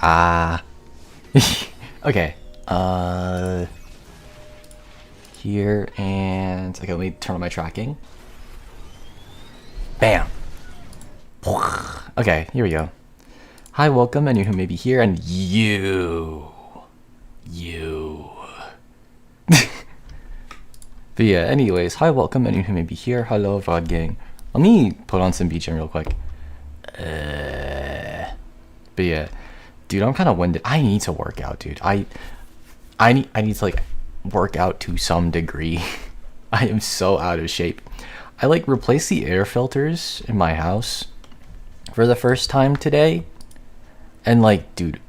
Ah. Okay. Here and okay, let me turn on my tracking. Bam. Okay, here we go. Hi, welcome, anyone who may be here, and you. But yeah, anyways, hi, welcome, anyone who may be here. Hello, VOD gang. Let me put on some BGM real quick. But yeah, dude, I'm kind of winded. I need to work out, dude. I need to like work out to some degree. I am so out of shape. I like replaced the air filters in my house for the first time today, and like, dude,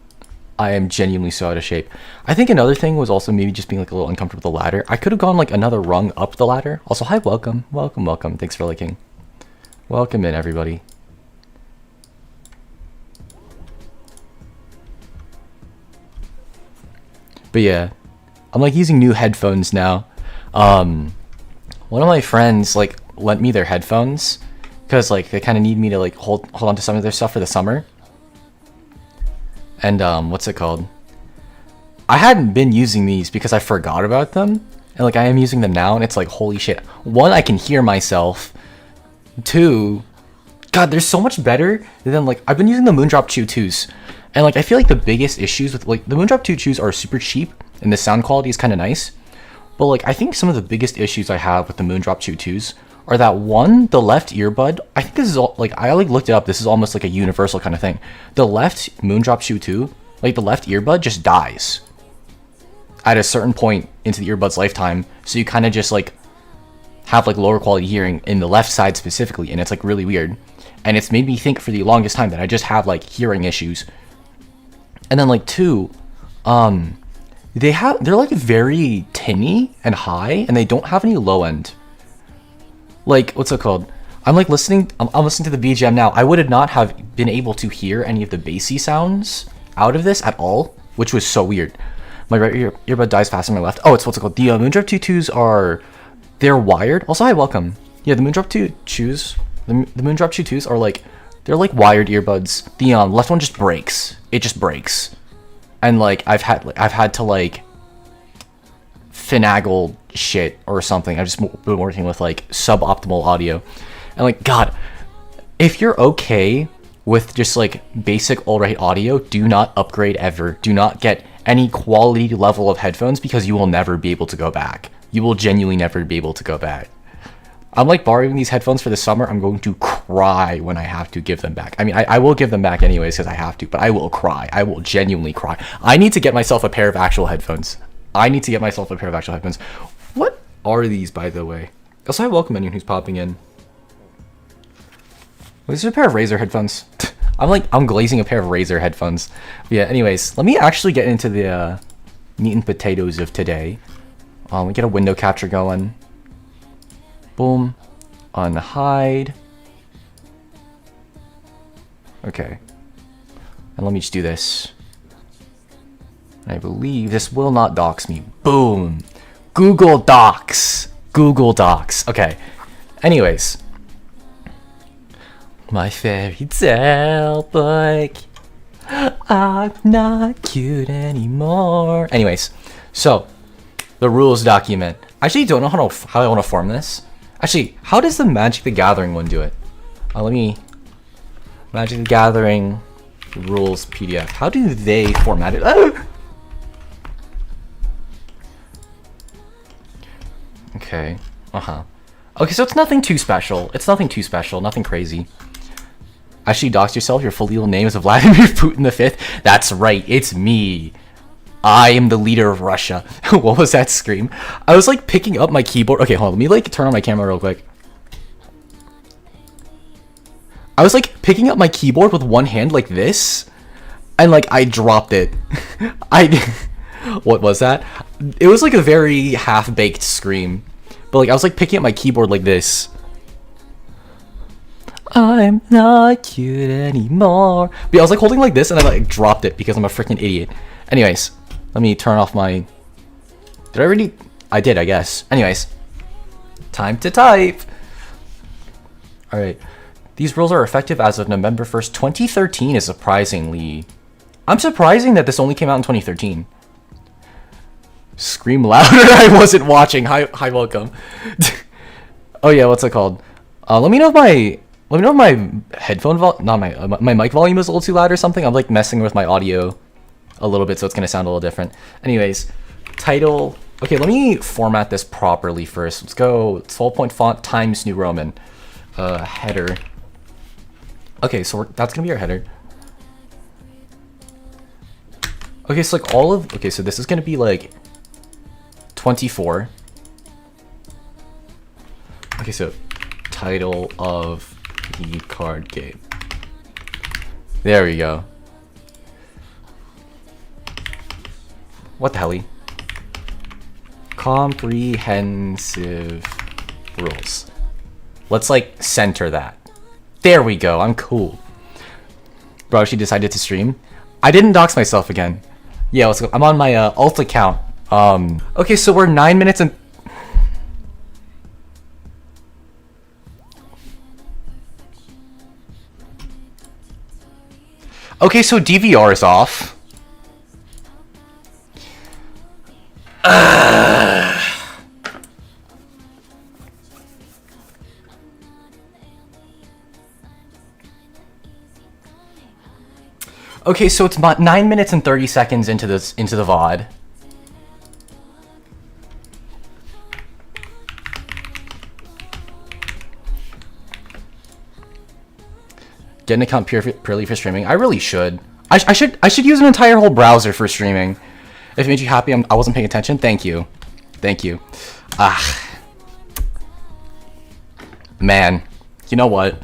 I am genuinely so out of shape. I think another thing was also maybe just being like a little uncomfortable with the ladder. I could have gone like another rung up the ladder. Also, hi, welcome. Thanks for liking. Welcome in, everybody. But yeah, I'm like using new headphones now. One of my friends like lent me their headphones because like they kind of need me to like hold on to some of their stuff for the summer. And what's it called? I hadn't been using these because I forgot about them, and like I am using them now, and it's like, holy shit. One, I can hear myself. Two, God, they're so much better than like I've been using the Moondrop Chew 2s, and like I feel like the biggest issues with like the Moondrop 2 Chews are super cheap, and the sound quality is kind of nice. But like I think some of the biggest issues I have with the Moondrop Chew 2s are that one, the left earbud, I think this is all, like, I like looked it up, this is almost like a universal kind of thing. The left Moondrop Chew 2, like the left earbud just dies at a certain point into the earbud's lifetime, so you kind of just like have like lower quality hearing in the left side specifically, and it's like really weird. And it's made me think for the longest time that I just have like hearing issues. And then like two, they're like very tinny and high, and they don't have any low end. Like, what's it called? I'm listening to the BGM now. I would not have been able to hear any of the bassy sounds out of this at all, which was so weird. My right earbud dies faster than my left. Oh, it's what's it called? The Moondrop 2 2s they're wired. Also, hi, welcome. Yeah, the Moondrop 2 Chews, the Moondrop 2 2s are like, they're like wired earbuds. The left one just breaks. It just breaks. And like, I've had to like finagle shit or something. I've just been working with like suboptimal audio, and like, God, if you're okay with just like basic alt-right audio, do not upgrade ever. Do not get any quality level of headphones, because you will never be able to go back. You will genuinely never be able to go back. I'm like borrowing these headphones for the summer. I'm going to cry when I have to give them back. I mean, I will give them back anyways because I have to, but I will cry. I will genuinely cry. I need to get myself a pair of actual headphones. What are these, by the way? Also, I welcome anyone who's popping in. This is a pair of Razer headphones. I'm glazing a pair of Razer headphones. But yeah, anyways, let me actually get into the meat and potatoes of today. We get a window capture going. Boom. Unhide. Okay. And let me just do this. I believe this will not dox me. Boom. Google Docs. Okay. Anyways. My fairy tale book. I'm not cute anymore. Anyways. So. The rules document. I actually don't know how I want to form this. Actually, how does the Magic the Gathering one do it? Let me... Magic the Gathering rules PDF. How do they format it? Okay. Okay, so it's nothing too special. Nothing crazy. Actually, dox yourself. Your full legal name is Vladimir Putin V. That's right. It's me. I am the leader of Russia. What was that scream? I was like picking up my keyboard. Okay, hold on. Let me like turn on my camera real quick. I was like picking up my keyboard with one hand like this, and like I dropped it. What was that? It was like a very half-baked scream. But like I was like picking up my keyboard like this. I'm not cute anymore. But yeah, I was like holding like this, and I like dropped it because I'm a freaking idiot. Anyways, let me turn off my... Did I already... I did, I guess. Anyways. Time to type. Alright. These rules are effective as of November 1st, 2013 is surprisingly I'm surprising that this only came out in 2013. Scream louder. I wasn't watching. Hi, welcome. Oh yeah, what's it called? Let me know if my headphone not my mic volume is a little too loud or something. I'm like messing with my audio a little bit, so it's gonna sound a little different. Anyways, title. Okay, let me format this properly first. Let's go 12-point font Times New Roman. Header. Okay, so that's gonna be our header. Okay, so like okay, so this is gonna be like 24. Okay, so title of the card game. There we go. What the hell? Comprehensive rules. Let's like center that. There we go. I'm cool. Bro, she decided to stream. I didn't dox myself again. Yeah, let's go. I'm on my alt account. Okay, so we're 9 minutes and okay, so DVR is off. Okay, so it's about 9 minutes and 30 seconds into the VOD. Get an account purely for streaming. I really should. I should use an entire whole browser for streaming. If it made you happy, I wasn't paying attention. Thank you. Thank you. Man, you know what?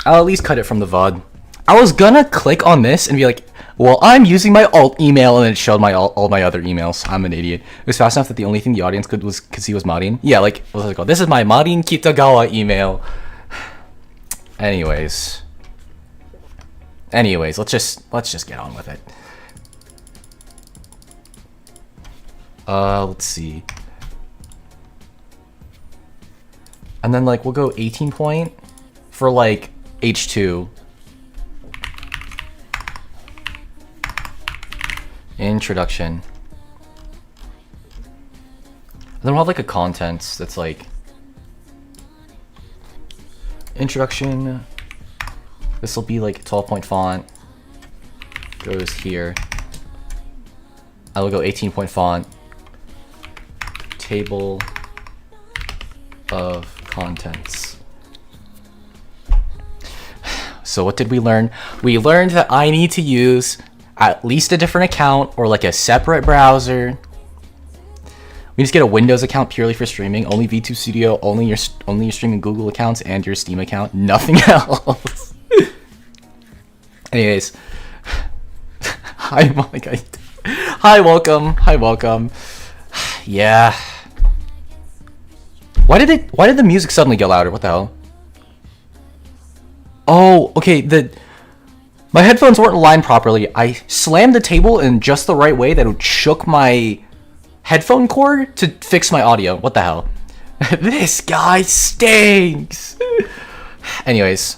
I'll at least cut it from the VOD. I was gonna click on this and be like, well, I'm using my alt email, and it showed all my other emails. I'm an idiot. It was fast enough that the only thing the audience could see was Marin. Yeah, like, what's it called? This is my Marin Kitagawa email. Anyways, let's just get on with it. Let's see. And then like we'll go 18 point for like H2. Introduction. And then we'll have like a contents that's like introduction. This will be like 12-point font. Goes here. I will go 18-point font. Table of contents. So what did we learn? We learned that I need to use at least a different account or like a separate browser. We just get a Windows account purely for streaming. Only V2 Studio, only your streaming Google accounts and your Steam account. Nothing else. Anyways, hi Monica. Hi, welcome. Yeah. Why did the music suddenly get louder? What the hell? Oh, okay. My headphones weren't aligned properly. I slammed the table in just the right way that it shook my headphone cord to fix my audio. What the hell? This guy stinks. Anyways.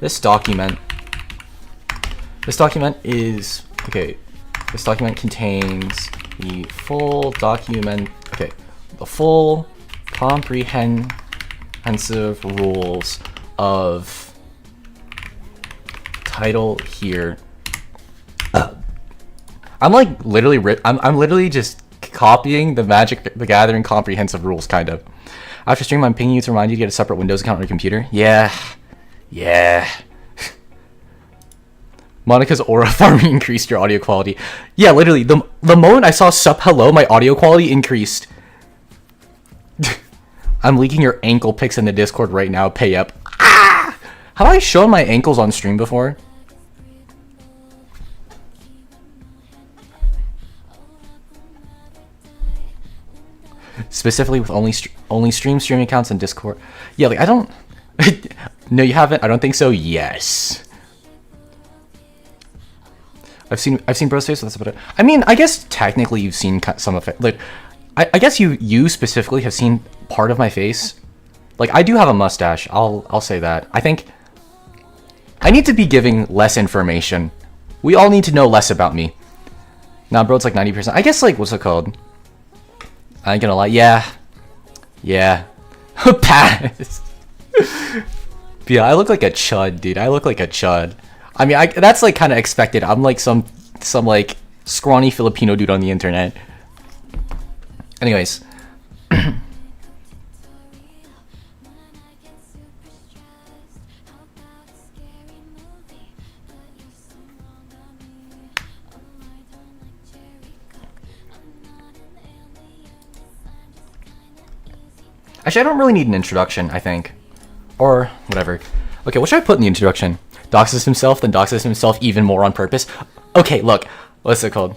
This document is, okay, this document contains the full document, okay, the full comprehensive rules of title here. I'm like literally, I'm literally just copying the Magic the Gathering comprehensive rules, kind of. After stream, I'm pinging you to remind you to get a separate Windows account on your computer. Yeah. Monica's aura farming increased your audio quality. Yeah, literally, the moment I saw sup hello, my audio quality increased. I'm leaking your ankle pics in the Discord right now. Pay up. Ah! Have I shown my ankles on stream before? Specifically with only stream accounts and Discord. Yeah, like I don't. No, you haven't. I don't think so. Yes. I've seen Bro's face, so that's about it. I mean, I guess technically you've seen some of it. Like, I guess you specifically have seen part of my face. Like, I do have a mustache. I'll say that. I think I need to be giving less information. We all need to know less about me. Nah, bro, it's like 90%. I guess, like, what's it called? I ain't gonna lie. Yeah. Yeah. Pass. Yeah, I look like a chud, dude. I look like a chud. I mean, that's, like, kind of expected. I'm, like, some like, scrawny Filipino dude on the internet. Anyways. Actually, I don't really need an introduction, I think. Or whatever. Okay, what should I put in the introduction? Doxes himself, then doxes himself even more on purpose. Okay, look. What's it called?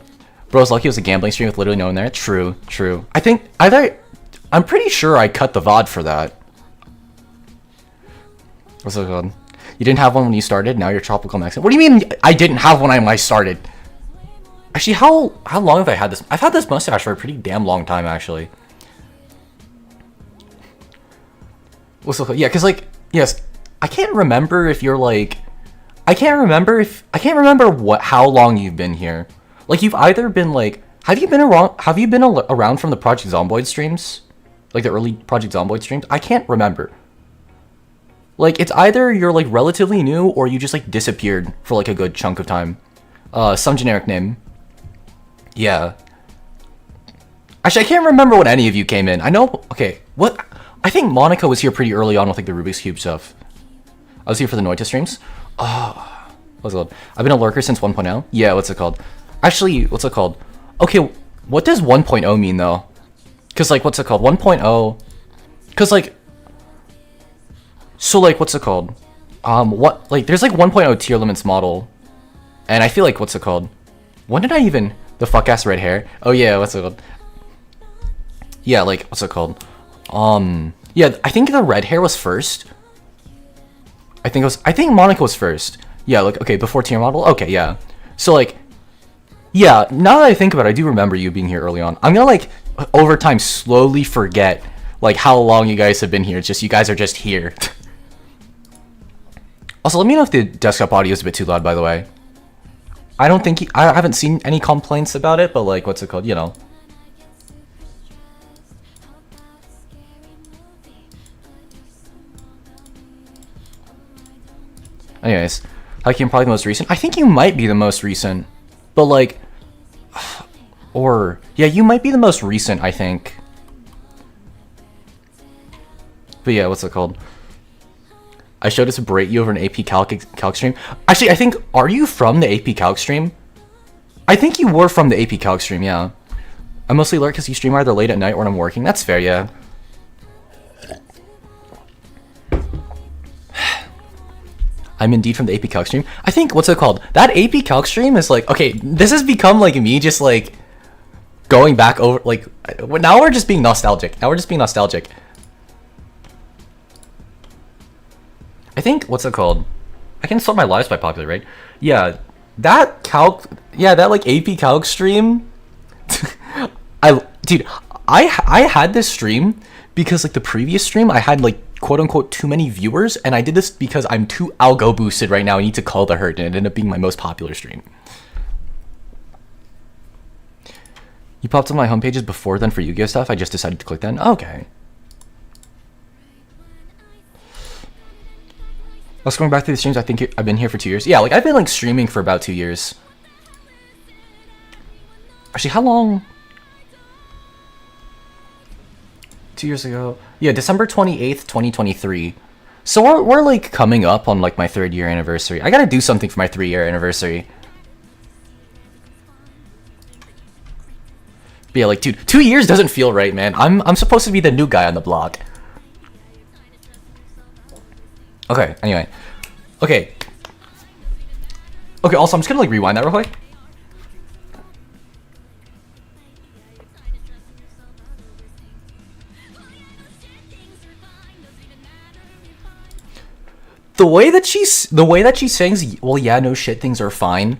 Bro's lucky it was a gambling stream with literally no one there. True, true. I think I'm pretty sure I cut the VOD for that. What's it called? You didn't have one when you started, now you're tropical Mexican. What do you mean I didn't have one when I started? Actually, how long have I had this? I've had this mustache for a pretty damn long time, actually. What's it called? Yeah, because, like, yes, I can't remember if you're, like, I can't remember how long you've been here. Like, you've either been, like, have you been around from the Project Zomboid streams? Like, the early Project Zomboid streams? I can't remember. Like, it's either you're, like, relatively new, or you just, like, disappeared for, like, a good chunk of time. Some generic name. Yeah. Actually, I can't remember when any of you came in. I know, okay, what? I think Monica was here pretty early on with, like, the Rubik's Cube stuff. I was here for the Noita streams. Oh, what's it called? I've been a lurker since 1.0. Yeah, what's it called? Actually, what's it called? Okay, what does 1.0 mean, though? Because, like, what's it called? 1.0... Because, like... So, like, what's it called? What... Like, there's, like, 1.0 Tearlaments model. And I feel like, what's it called? When did I even... The fuck-ass red hair? Oh, yeah, what's it called? Yeah, like, what's it called? Yeah, I think the red hair was first. I think Monica was first. Yeah, like, okay, before tier model? Okay, yeah. So, like, yeah, now that I think about it, I do remember you being here early on. I'm gonna, like, over time, slowly forget, like, how long you guys have been here. It's just, you guys are just here. Also, let me know if the desktop audio is a bit too loud, by the way. I don't think, I haven't seen any complaints about it, but, like, what's it called? You know. Anyways, Hakim probably the most recent. I think you might be the most recent, but like, or yeah, you might be the most recent. I think. But yeah, what's it called? I showed it to berate you over an AP Calc stream. Actually, I think, are you from the AP Calc stream? I think you were from the AP Calc stream. Yeah, I mostly lurk because you stream either late at night or when I'm working. That's fair. Yeah. I'm indeed from the AP Calc stream. I think, what's it called? That AP Calc stream is like, okay, this has become like me just like going back over, like, now we're just being nostalgic. I think, what's it called? I can sort my lives by popular, right? Yeah, that calc, yeah, that like AP Calc stream. Dude, I had this stream because like the previous stream I had like quote unquote too many viewers, and I did this because I'm too algo boosted right now. I need to call the herd, and it ended up being my most popular stream. You popped on my homepages before then for Yu-Gi-Oh stuff. I just decided to click then. Okay. I was going back through the streams. I think I've been here for 2 years. Yeah, like I've been like streaming for about 2 years. Actually, how long? 2 years ago. Yeah, December 28th, 2023. So we're like coming up on like my 3rd year anniversary. I gotta do something for my 3-year anniversary. But yeah, like dude, 2 years doesn't feel right, man. I'm supposed to be the new guy on the block. Okay, anyway. Okay. Okay, also I'm just gonna like rewind that real quick. The way that she sings, well, yeah, no shit, things are fine.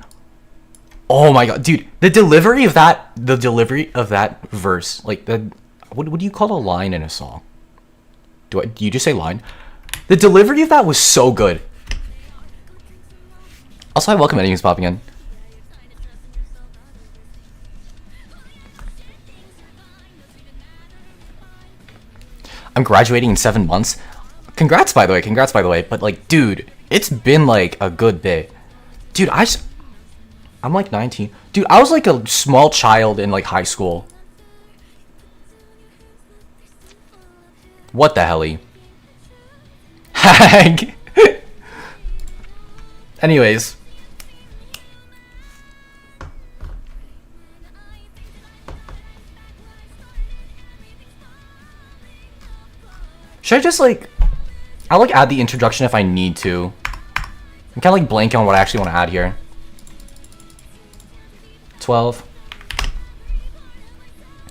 Oh my god, dude, the delivery of that the delivery of that verse, like the what do you call a line in a song? Do you just say line? The delivery of that was so good. Also, I welcome anyone who's popping in. I'm graduating in 7 months. Congrats, by the way. Congrats, by the way. But like, dude, it's been like a good bit. Dude, I'm like 19. Dude, I was like a small child in like high school. What the helly? Hag. Anyways. Should I just like... I'll like add the introduction if I need to. I'm kind of like blanking on what I actually want to add here. 12.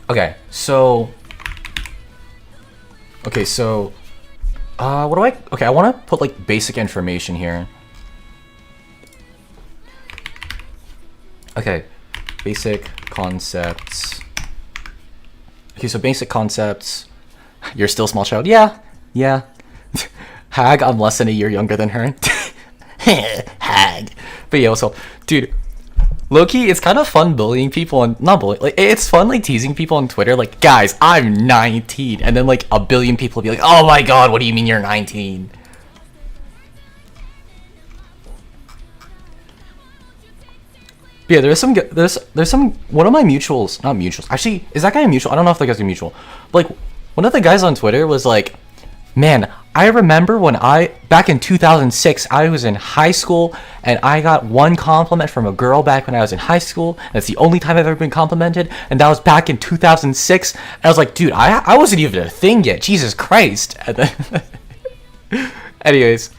Okay, so... Okay, so... what do I... Okay, I want to put like basic information here. Okay, basic concepts. Okay, so basic concepts. You're still a small child? Yeah. Yeah. Hag, I'm less than a year younger than her. Hag. But yeah, so, dude, low-key, it's kind of fun bullying people and not bullying. Like, it's fun like teasing people on Twitter. Like, guys, I'm 19, and then like a billion people will be like, "Oh my god, what do you mean you're 19?" But yeah, there's some one of my mutuals, not mutuals. Actually, is that guy a mutual? I don't know if that guy's a mutual. But like, one of the guys on Twitter was like, "Man, I remember when back in 2006, I was in high school and I got one compliment from a girl back when I was in high school. That's the only time I've ever been complimented, and that was back in 2006." And I was like, "Dude, I wasn't even a thing yet. Jesus Christ." And then anyways,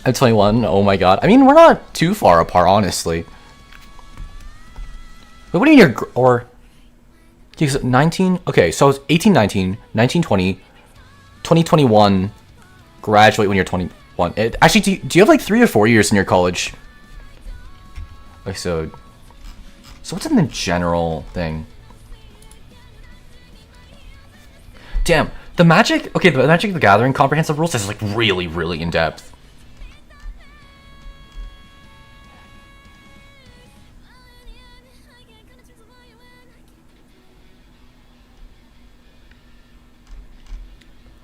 I'm 21. Oh my god. I mean, we're not too far apart, honestly. But what do you mean or 19? Okay, so I was 18, 19, 19, 20, 2021, graduate when you're 21. Actually, do you have like 3 or 4 years in your college? Okay, so what's in the general thing? Damn, the Magic the Gathering comprehensive rules is like really, really in depth.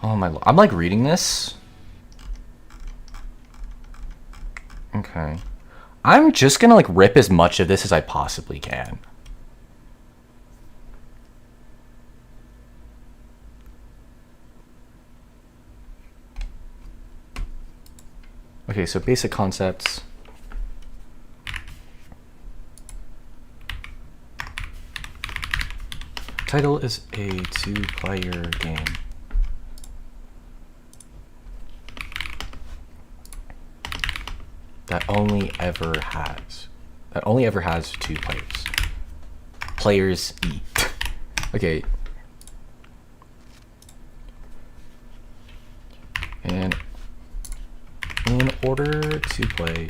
Oh my, I'm like reading this. Okay. I'm just gonna like rip as much of this as I possibly can. Okay, so basic concepts. Title is a 2-player game. That only ever has 2 players. Players eat. Okay. And in order to play,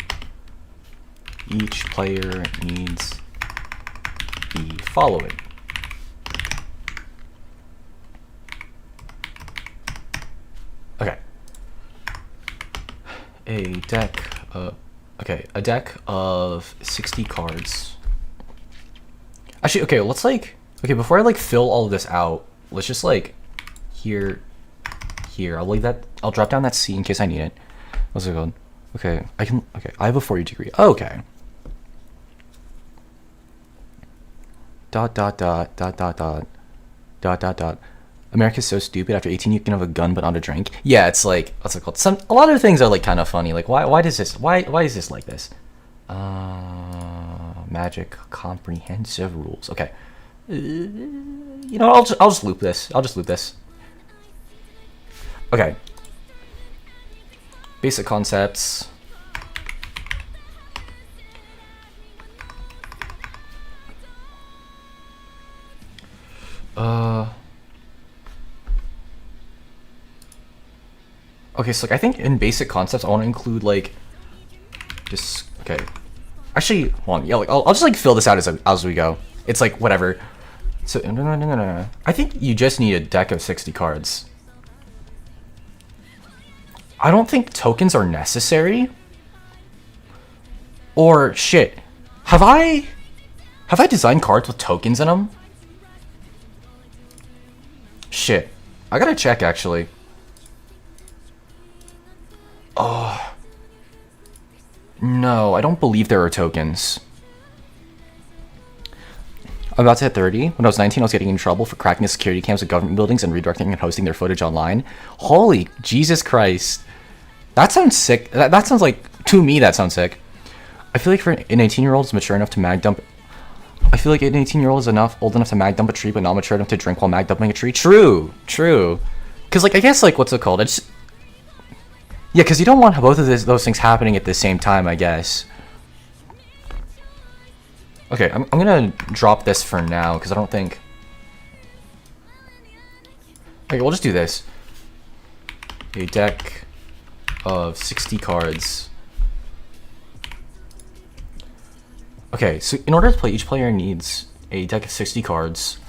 each player needs the following. Okay. A deck of 60 cards. Actually, okay, let's like, okay, before I like fill all of this out, let's just like, here, I'll leave that, I'll drop down that C in case I need it. What's it called? Okay, I have a 4-year degree. Okay. Dot. America's so stupid. After 18, you can have a gun but not a drink. Yeah, it's like, what's it called? A lot of things are like kind of funny. Like, why is this like this? Magic comprehensive rules. Okay. You know, I'll just loop this. Okay. Basic concepts. Okay, so like, I think in basic concepts, I want to include like, just, okay. Actually, hold on. Yeah, like I'll just like fill this out as we go. It's like whatever. So no. I think you just need a deck of 60 cards. I don't think tokens are necessary. Or shit, have I designed cards with tokens in them? Shit, I gotta check actually. Oh. No, I don't believe there are tokens. I'm about to hit 30. When I was 19, I was getting in trouble for cracking the security cams of government buildings and redirecting and posting their footage online. Holy Jesus Christ. That sounds sick. That sounds like, to me, that sounds sick. I feel like for an 18-year-old is mature enough to mag dump. I feel like an 18-year-old is old enough to mag dump a tree, but not mature enough to drink while mag dumping a tree. True. Because, like, I guess, like, what's it called? It's... Yeah, because you don't want both of those things happening at the same time, I guess. Okay, I'm gonna drop this for now, because I don't think... Okay, we'll just do this. A deck of 60 cards. Okay, so in order to play, each player needs a deck of 60 cards.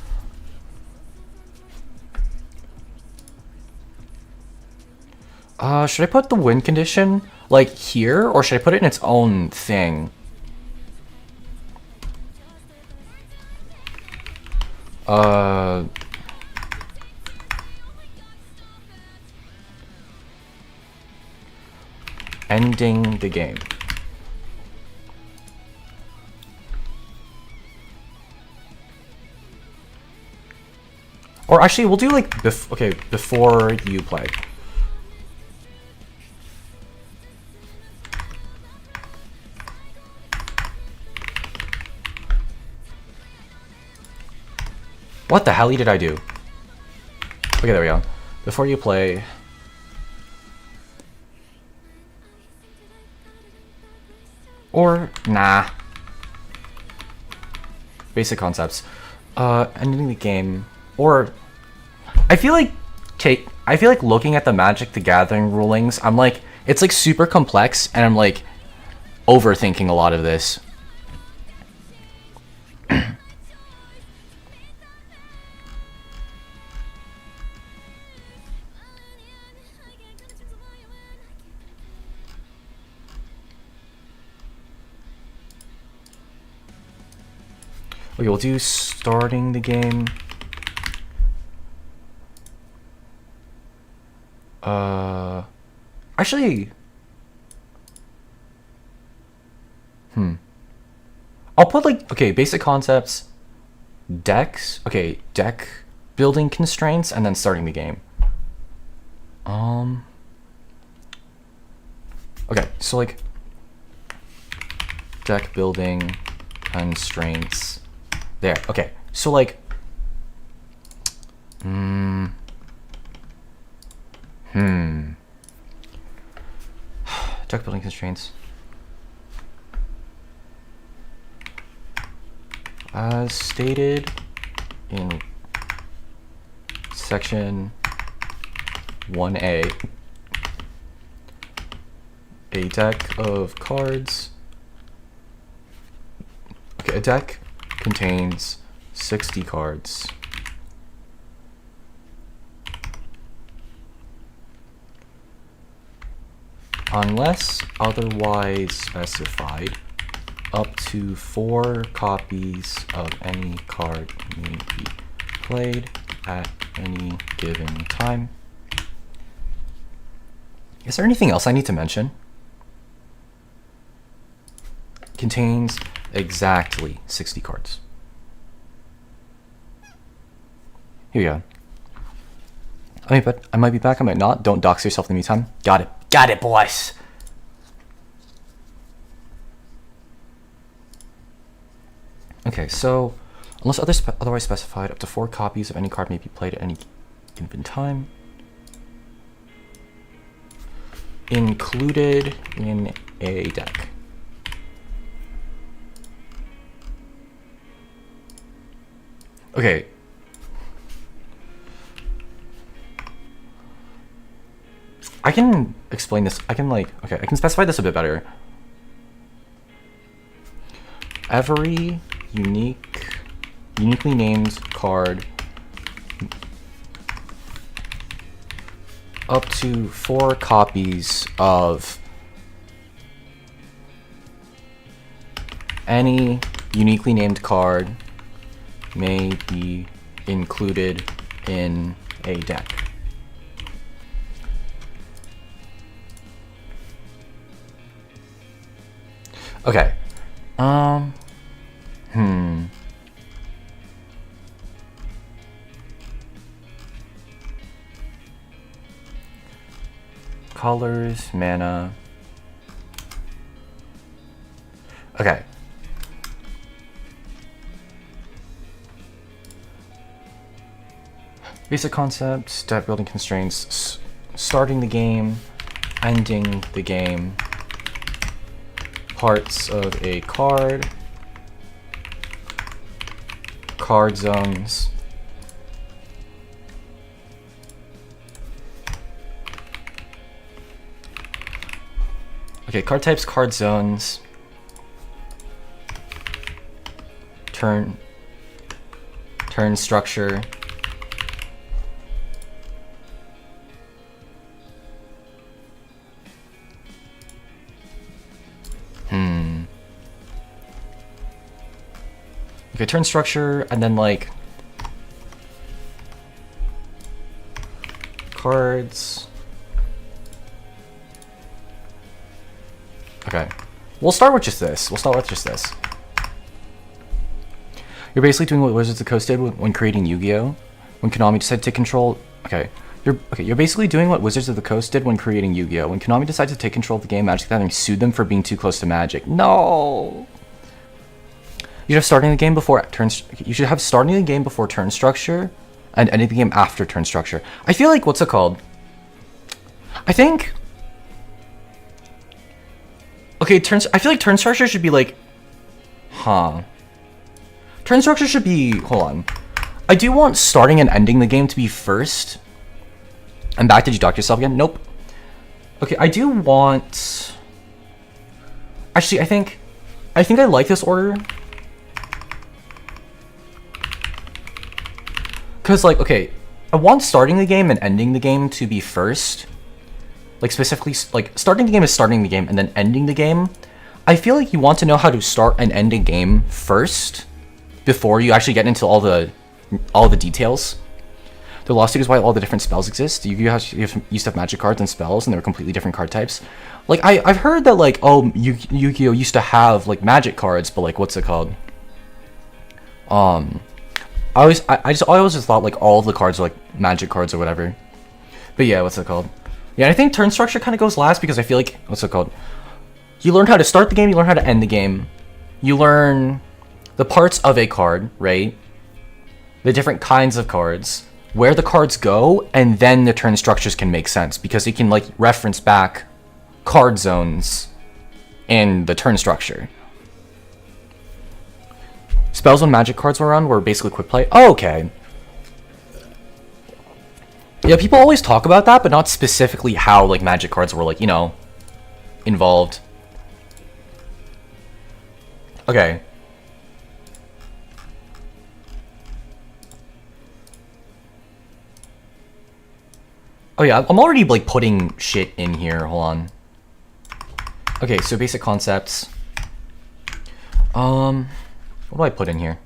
Should I put the win condition, like, here? Or should I put it in its own thing? Ending the game. Or actually, we'll do, like, before you play. What the hell did I do? Okay, there we go. Before you play... Or, nah. Basic concepts. Ending the game. Or, I feel like looking at the Magic the Gathering rulings, I'm like, it's like super complex, and I'm like, overthinking a lot of this. Okay, we'll do starting the game. Actually... I'll put like, okay, basic concepts, decks, okay, deck building constraints, and then starting the game. Okay, so like, deck building constraints. There, okay. So like deck building constraints. As stated in section 1A, a deck of cards. Okay, a deck contains 60 cards. Unless otherwise specified, up to 4 copies of any card may be played at any given time. Is there anything else I need to mention? Contains exactly 60 cards. Here we go. I might be back, I might not. Don't dox yourself in the meantime. Got it. Got it, boys! Okay, so, unless otherwise specified, up to 4 copies of any card may be played at any given time. Included in a deck. Okay. I can explain this. I can specify this a bit better. Every uniquely named card up to 4 copies of any uniquely named card may be included in a deck. Okay. Colors, mana. Okay. Basic concepts, deck building constraints, starting the game, ending the game, parts of a card, card zones, okay, card types, card zones, turn structure, okay, turn structure, and then like cards. Okay, we'll start with just this. You're basically doing what Wizards of the Coast did when creating Yu-Gi-Oh! When Konami decided to control. You're basically doing what Wizards of the Coast did when creating Yu-Gi-Oh! When Konami decided to take control of the game, Magic the Gathering sued them for being too close to Magic. No. You should have starting the game before turn structure, and ending the game after turn structure. I feel like what's it called? I think. Okay, I feel like turn structure should be like, Turn structure should be. Hold on. I do want starting and ending the game to be first. And back, did you dock yourself again? Nope. Okay, I do want. Actually, I think I like this order. Because, like, okay, I want starting the game and ending the game to be first. Like, specifically, like, starting the game is starting the game, and then ending the game. I feel like you want to know how to start and end a game first before you actually get into all the details. The lawsuit is why all the different spells exist. Yu-Gi-Oh! Used to have magic cards and spells, and they were completely different card types. Like, I've heard that, like, oh, Yu-Gi-Oh! Used to have, like, magic cards, but, like, what's it called? I always just thought like all of the cards were like magic cards or whatever. But yeah, what's it called? Yeah, I think turn structure kind of goes last because I feel like, what's it called? You learn how to start the game, you learn how to end the game. You learn the parts of a card, right? The different kinds of cards, where the cards go, and then the turn structures can make sense because it can like reference back card zones and the turn structure. Spells when magic cards were around were basically quick play. Oh, okay. Yeah, people always talk about that, but not specifically how like magic cards were like, you know, involved. Okay. Oh yeah, I'm already like putting shit in here. Hold on. Okay, so basic concepts. What do I put in here?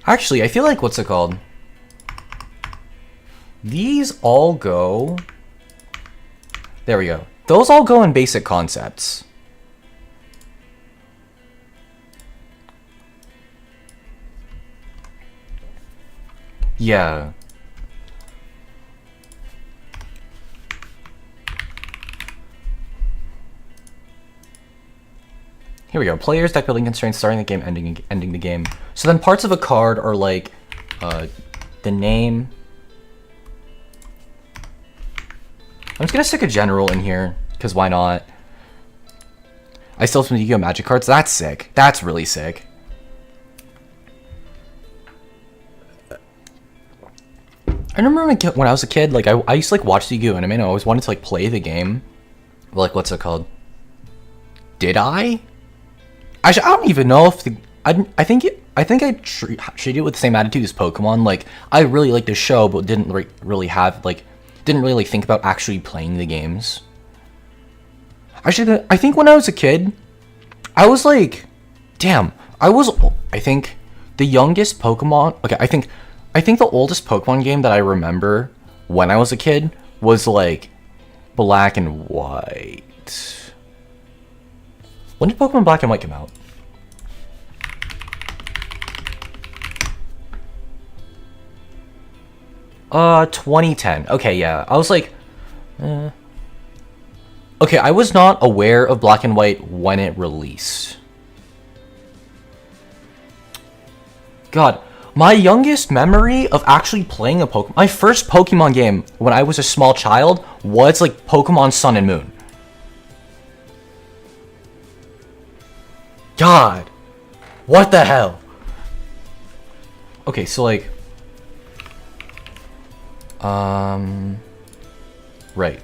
Actually, I feel like, what's it called? These all go... There we go. Those all go in basic concepts. Yeah. Here we go. Players, deck building constraints, starting the game, ending the game. So then parts of a card are like the name. I'm just gonna stick a general in here, because why not? I still have some Yu-Gi-Oh! Magic cards. That's sick. That's really sick. I remember when I was a kid, like I used to like watch the Yu-Gi-Oh anime and I always wanted to like play the game. Like, what's it called? Did I? Actually, I don't even know if the I think I treated it with the same attitude as Pokemon. Like, I really liked the show, but didn't really have like didn't really like think about actually playing the games. Actually, I think when I was a kid, I was like, damn, I think the youngest Pokemon. Okay, I think the oldest Pokemon game that I remember when I was a kid was like Black and White. When did Pokemon Black and White come out? 2010. Okay, yeah. I was like, okay, I was not aware of Black and White when it released. God, my youngest memory of actually playing a Pokemon, my first Pokemon game when I was a small child was like Pokemon Sun and Moon. God, what the hell? Okay, so like, right.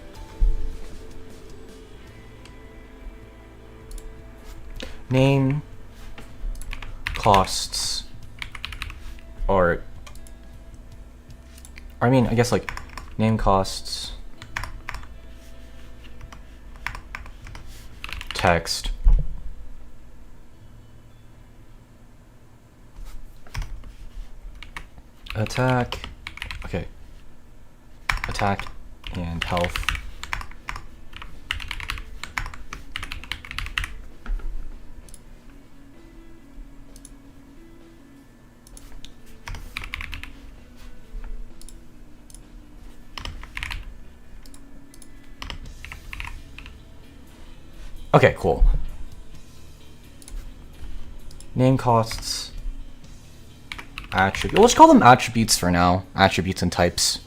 Name, costs, or I mean, I guess like name, costs, text, attack, okay, attack and health. Okay, cool. Name, costs, attribute. Let's call them attributes for now. Attributes and types.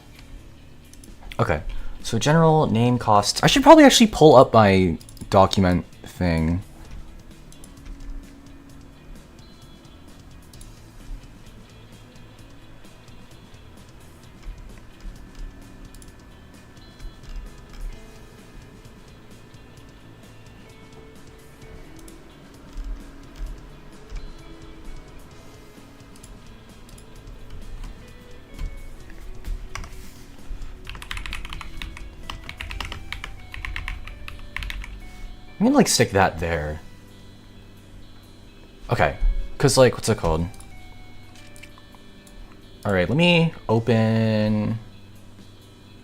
Okay, so general name, costs. I should probably actually pull up my document thing. I'm gonna like stick that there. Okay, cause like, what's it called? All right, let me open.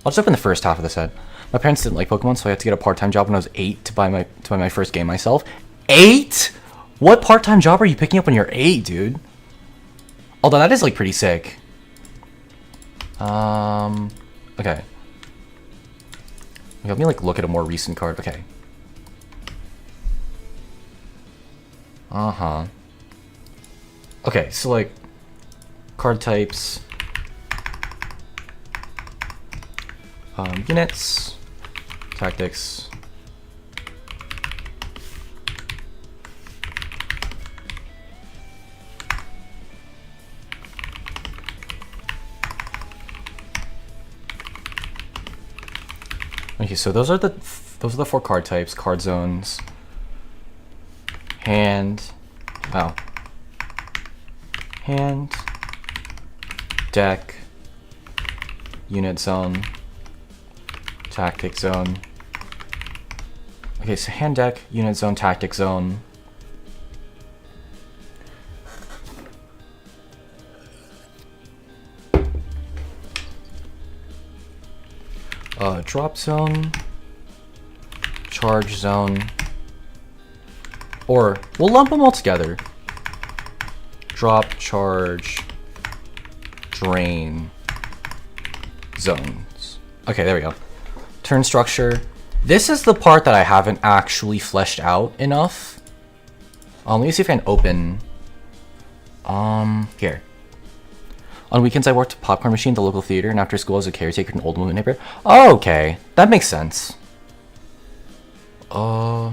I'll just open the first half of the set. My parents didn't like Pokemon, so I had to get a part-time job when I was 8 to buy my first game myself. 8? What part-time job are you picking up when you're 8, dude? Although that is like pretty sick. Okay. Let me like look at a more recent card. Okay. Okay, so like card types, units, tactics, okay, so those are the 4 card types, card zones, hand, wow, hand, deck, unit zone, tactic zone. Okay, so hand, deck, unit zone, tactic zone. Drop zone, charge zone, or we'll lump them all together. Drop, charge, drain, zones. Okay, there we go. Turn structure. This is the part that I haven't actually fleshed out enough. Let me see if I can open. Here. On weekends, I worked a popcorn machine at the local theater, and after school, I was a caretaker in an old movie neighborhood. Oh, okay. That makes sense. Okay.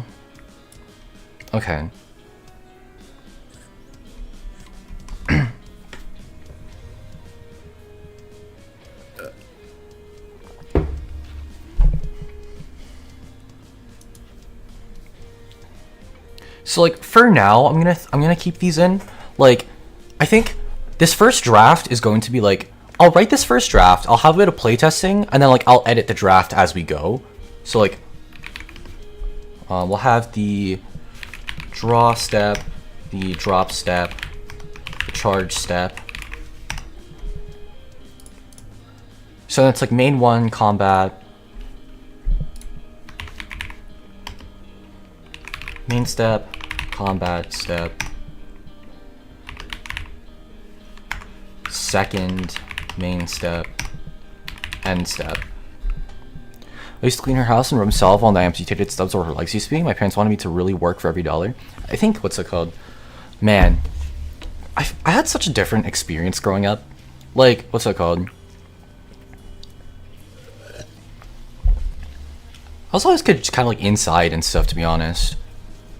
So like for now, I'm gonna keep these in. Like, I think this first draft is going to be like, I'll write this first draft, I'll have a bit of playtesting, and then like I'll edit the draft as we go. So like, we'll have the draw step, the drop step, the charge step. So it's like main 1 combat, main step, combat step, second main step, end step. I used to clean her house and rub salve on the amputated stubs where her legs used to be. My parents wanted me to really work for every dollar. I think, what's it called? Man, I had such a different experience growing up. Like, what's it called? I was always just kind of like inside and stuff, to be honest.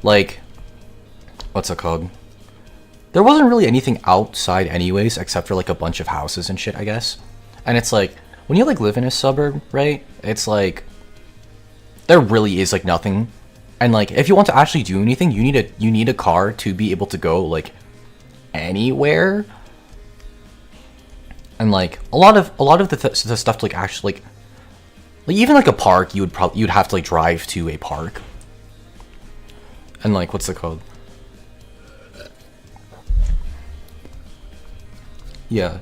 Like, what's it called? There wasn't really anything outside anyways, except for like a bunch of houses and shit, I guess. And it's like, when you like live in a suburb, right? It's like, there really is like nothing. And like, if you want to actually do anything, you need a car to be able to go like anywhere. And like, a lot of the stuff to like actually like even like a park, you'd have to like drive to a park. And like, what's it called? Yeah.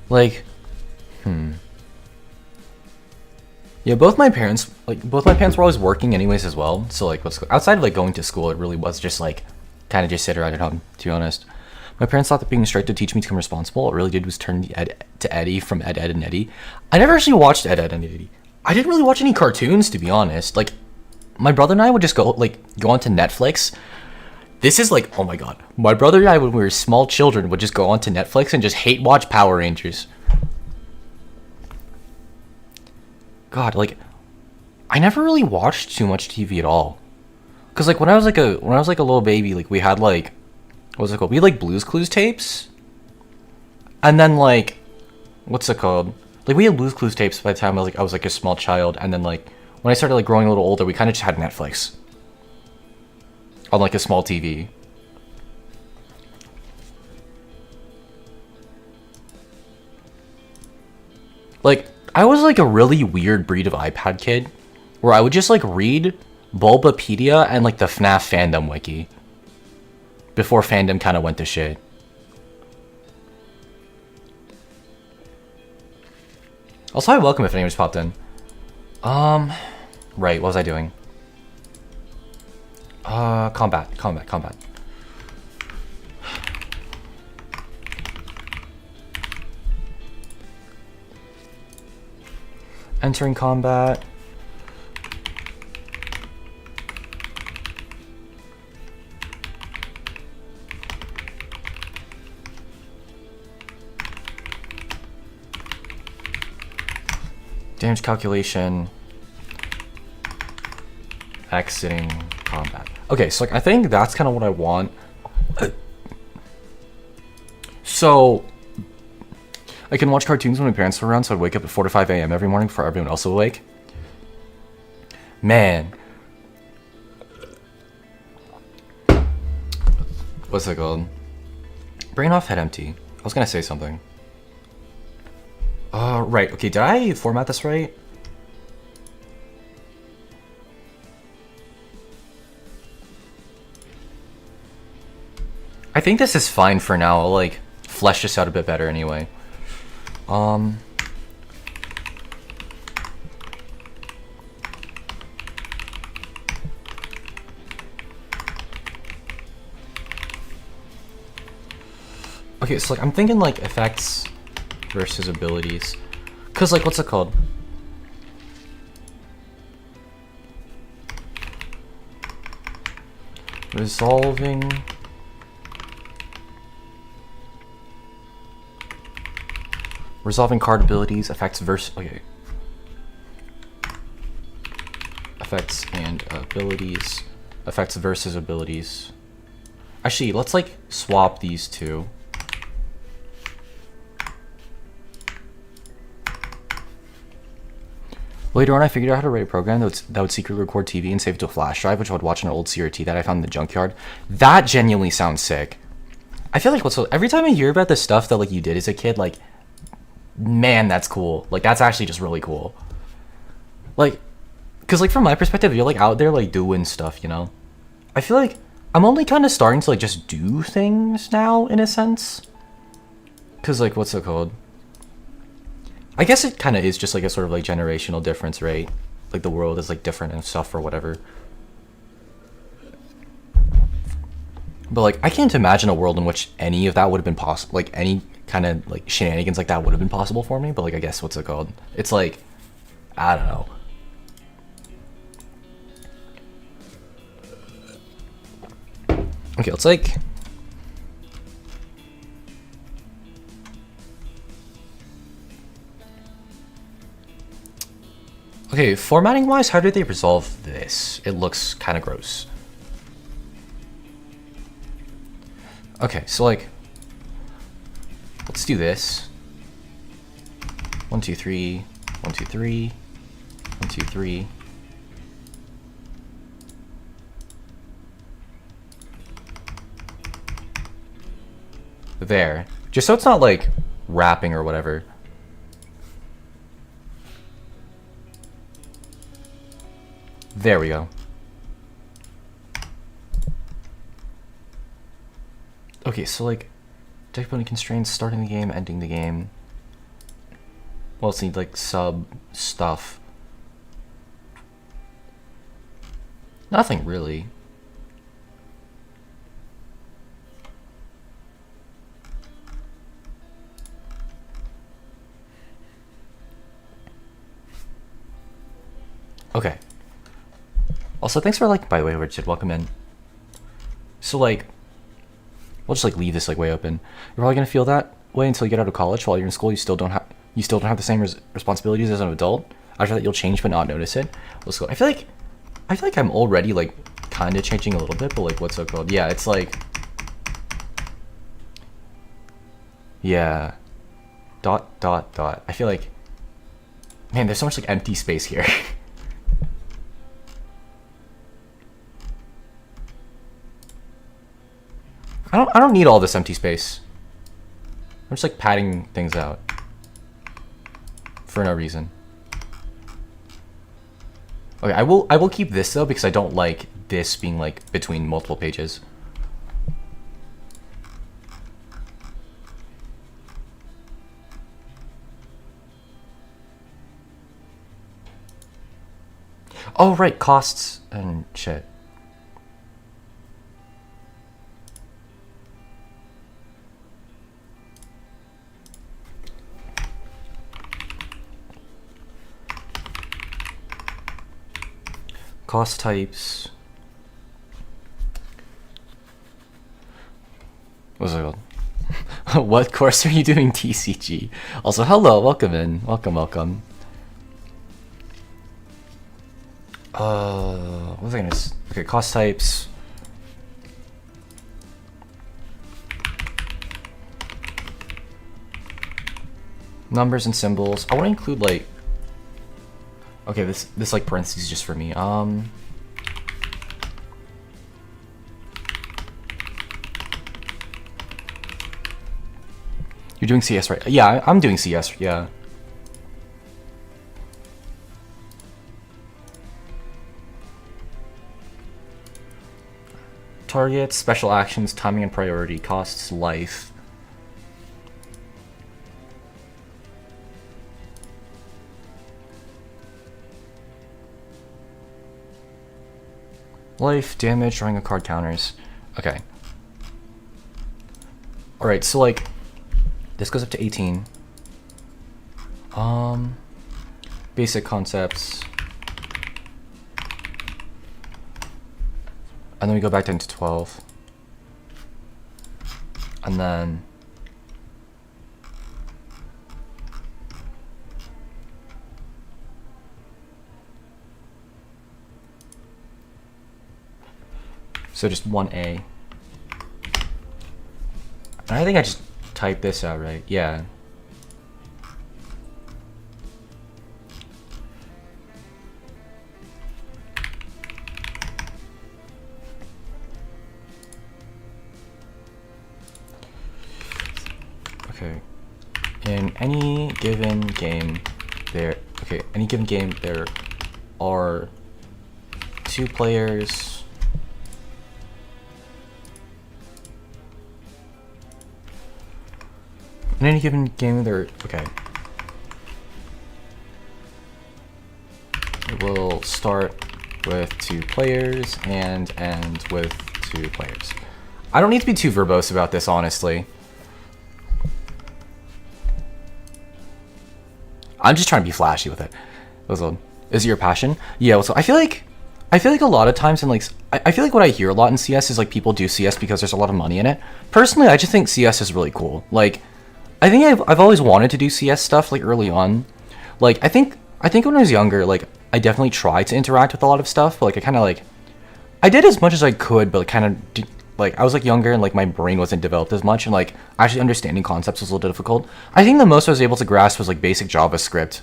Like, yeah, both my parents were always working anyways as well. So like, outside of like going to school, it really was just like, kind of just sit around at home, to be honest. My parents thought that being strict would teach me to become responsible. What it really did was turn Ed to Eddie from Ed, Ed, and Eddie. I never actually watched Ed, Ed, and Eddie. I didn't really watch any cartoons, to be honest. Like, my brother and I would just go onto Netflix. This is like, oh my god. My brother and I, when we were small children, would just go onto Netflix and just hate watch Power Rangers. God, like, I never really watched too much TV at all. Cause like when I was like a little baby, like we had like, what's it called? We had like Blue's Clues tapes. And then like, what's it called? Like we had Blue's Clues tapes by the time I was like a small child, and then like when I started like growing a little older, we kind of just had Netflix on like a small TV. Like, I was like a really weird breed of iPad kid, where I would just like read Bulbapedia and like the FNAF fandom wiki before fandom kind of went to shit. Also, hi, welcome if anyone just popped in. Right, what was I doing? Combat. Entering combat. Damage calculation. Exiting combat. Okay, so like I think that's kind of what I want. So I can watch cartoons when my parents are around, so I'd wake up at 4 to 5 a.m. every morning before everyone else will wake. Man. What's it called? Brain off, head empty. I was gonna say something. Right. Okay, did I format this right? I think this is fine for now. I'll like flesh this out a bit better anyway. Okay, so like I'm thinking like effects versus abilities. Cause like what's it called? Resolving card abilities, effects versus okay. Effects and abilities. Effects versus abilities. Actually, let's like swap these two. Later on, I figured out how to write a program that would secretly record TV and save it to a flash drive, which I would watch on an old CRT that I found in the junkyard. That genuinely sounds sick. I feel like every time I hear about the stuff that like you did as a kid, like, man, that's cool. Like, that's actually just really cool. Like, because like from my perspective, you're like out there like doing stuff, you know. I feel like I'm only kind of starting to like just do things now in a sense. Because like, what's it called? I guess it kind of is just like a sort of like generational difference, right? Like the world is like different and stuff or whatever. But like, I can't imagine a world in which any of that would have been possible. Like any kind of like shenanigans like that would have been possible for me. But like, I guess what's it called? It's like, I don't know. Okay, let's like. Okay, formatting wise, how did they resolve this? It looks kind of gross. Okay, so like, let's do this. 1, 2, 3, 1, 2, 3, 1, 2, 3. There, just so it's not like wrapping or whatever. There we go. Okay, so like, difficulty constraints, starting the game, ending the game. Well, let's need like sub stuff. Nothing really. Okay. Also, thanks for like, by the way, Richard, welcome in. So like, we'll just like leave this like way open. You're probably gonna feel that way until you get out of college. While you're in school, you still don't have the same responsibilities as an adult. After that, you'll change but not notice it. Let's go. I feel like I'm already like kind of changing a little bit, but like, what's so called? Yeah, it's like, yeah, ... I feel like, man, there's so much like empty space here. I don't need all this empty space. I'm just like padding things out for no reason. Okay, I will keep this though because I don't like this being like between multiple pages. Oh right, costs and shit. Cost types. What's it called? What course are you doing, TCG? Also, hello, welcome in. Welcome. What was I gonna say? Okay, cost types. Numbers and symbols. I want to include like, okay, this like parentheses just for me. You're doing CS, right? Yeah, I'm doing CS, yeah. Targets, special actions, timing and priority, costs, life. Life, damage, drawing a card, counters. Okay. Alright, so like, this goes up to 18. Basic concepts. And then we go back down to 12. And then so just 1A. And I think I just typed this out right. Yeah. any given game there are 2 players in any given game there it will start with 2 players and end with 2 players. I don't need to be too verbose about this, honestly. I'm just trying to be flashy with it. Is it your passion? Yeah. So I feel like a lot of times in like I feel like what I hear a lot in CS is like people do CS because there's a lot of money in it. Personally, I just think CS is really cool. Like, I think I've always wanted to do CS stuff like early on. Like I think when I was younger, like I definitely tried to interact with a lot of stuff, but like I kind of like I did as much as I could, but like, kind of like I was like younger and like my brain wasn't developed as much, and like actually understanding concepts was a little difficult. I think the most I was able to grasp was like basic JavaScript.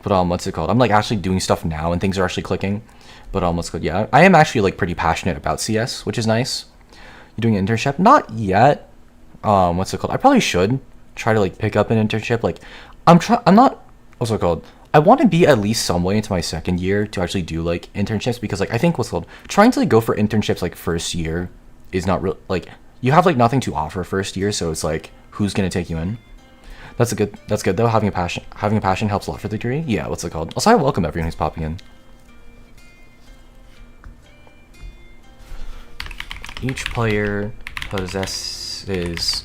But what's it called? I'm like actually doing stuff now and things are actually clicking. But what's it called? Yeah, I am actually like pretty passionate about CS, which is nice. You doing an internship? Not yet. What's it called? I probably should try to like pick up an internship. Like I'm not. What's it called? I want to be at least some way into my second year to actually do like internships, because like I think what's called trying to like go for internships like first year is not real. Like you have like nothing to offer first year, so it's like who's gonna take you in? That's good though. Having a passion helps a lot for the degree. Yeah, what's it called? Also, I welcome everyone who's popping in. Each player possesses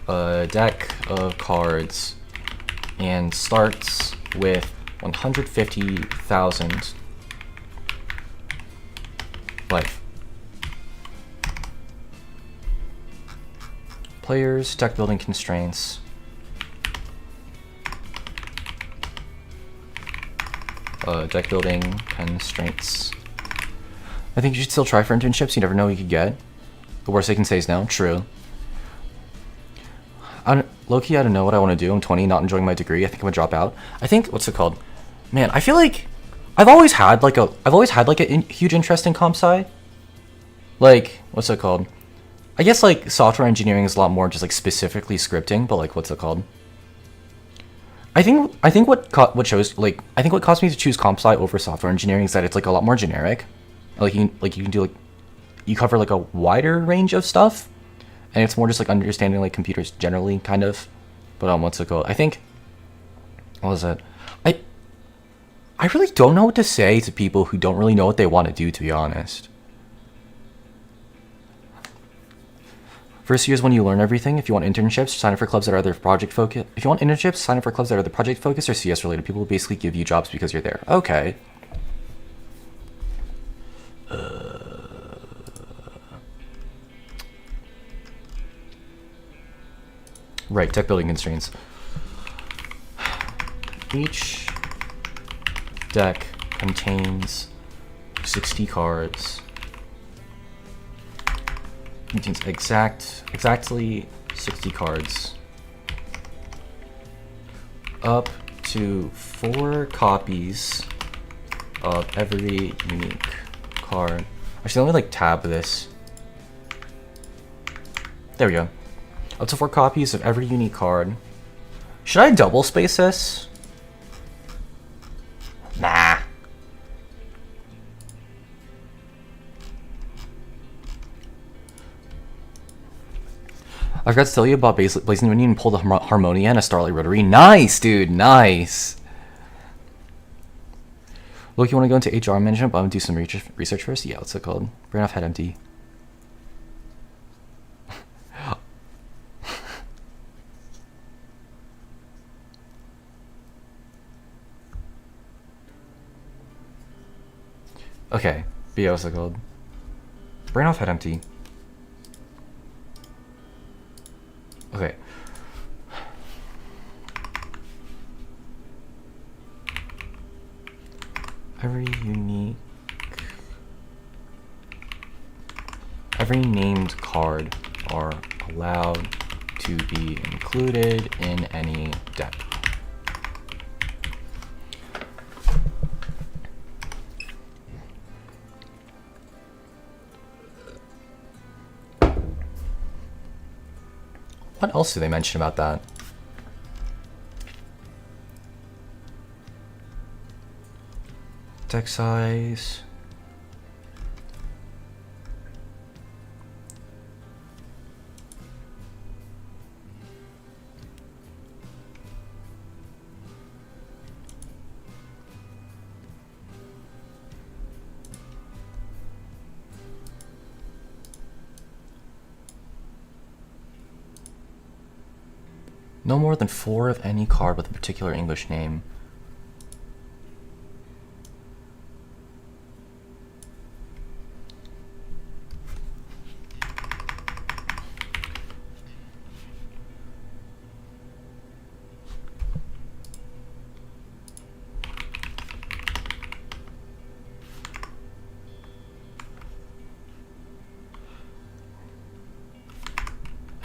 a deck of cards and starts with 150,000 life. Players, deck building constraints. Deck building constraints. I think you should still try for internships. You never know what you could get. The worst they can say is no. True. Low-key, I don't know what I want to do. I'm 20, not enjoying my degree. I think I'm gonna drop out. I think, what's it called? Man, I feel like I've always had like a huge interest in comp sci. Like, what's it called? I guess like software engineering is a lot more just like specifically scripting, but like what's it called? I think what caused me to choose comp sci over software engineering is that it's like a lot more generic. Like you can do like you cover like a wider range of stuff, and it's more just like understanding like computers generally, kind of. But what's it called? I think what was it? I really don't know what to say to people who don't really know what they want to do, to be honest. First year is when you learn everything. If you want internships, sign up for clubs that are either project focused. If you want internships, sign up for clubs that are either project focused or CS related. People will basically give you jobs because you're there. Okay. Right, deck building constraints. Each deck contains 60 cards. Contains exactly 60 cards. Up to 4 copies of every unique card. Actually, let me like tab this. There we go. Up to 4 copies of every unique card. Should I double space this? Nah. I forgot to tell you about Blazing Minion and pull the Harmonia and a Starlight Rotary. Nice, dude. Nice. Look, you want to go into HR management, but I'm going to do some research first? Yeah, what's it called? Brain off, head empty. Okay, but yeah, what's it called? Brain off, head empty. Okay. Every named card are allowed to be included in any deck. What else do they mention about that? Deck size. No more than 4 of any card with a particular English name.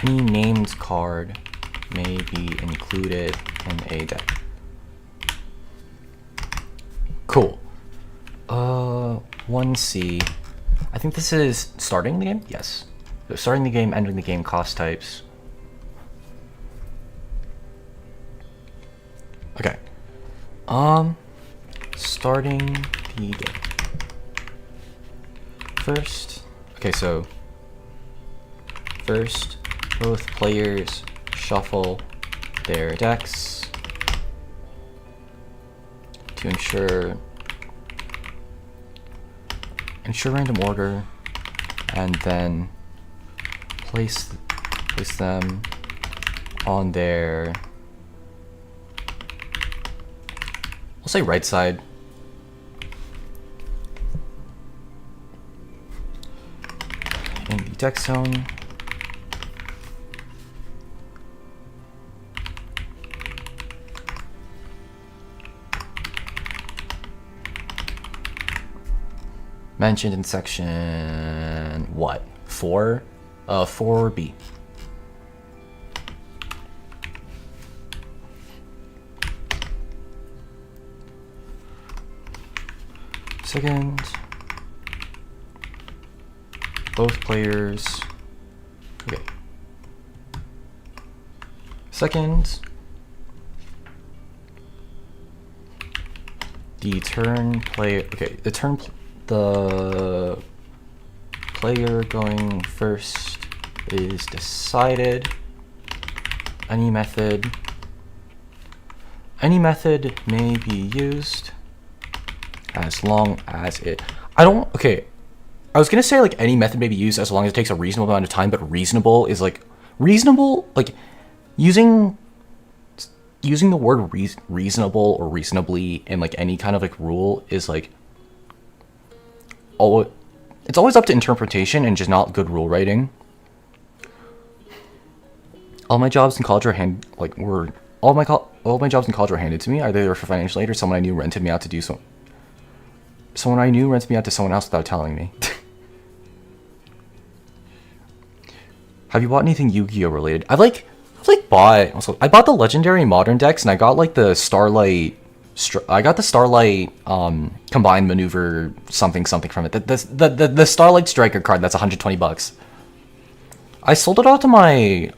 Any named card may be included in a deck. Cool. 1C. I think this is starting the game? Yes. So starting the game, ending the game, cost types. Okay. Starting the game. First, okay, so first, both players shuffle their decks to ensure random order, and then place them on their, we'll say right side. In the deck zone. Mentioned in section, what? 4? 4B. Second, both players, okay. Second, the player going first is decided. Any method may be used as long as it, I was gonna say like any method may be used as long as it takes a reasonable amount of time, but reasonable is like, reasonable, like using the word reasonable or reasonably in like any kind of like rule is like, it's always up to interpretation and just not good rule writing. All my jobs in college were handed to me. Either they were for financial aid or someone I knew rented me out to do so. Someone I knew rented me out to someone else without telling me. Have you bought anything Yu-Gi-Oh related? I bought the legendary modern decks, and I got like the Starlight. I got the Starlight combined maneuver something from it. The Starlight Striker card that's $120. I sold it off to my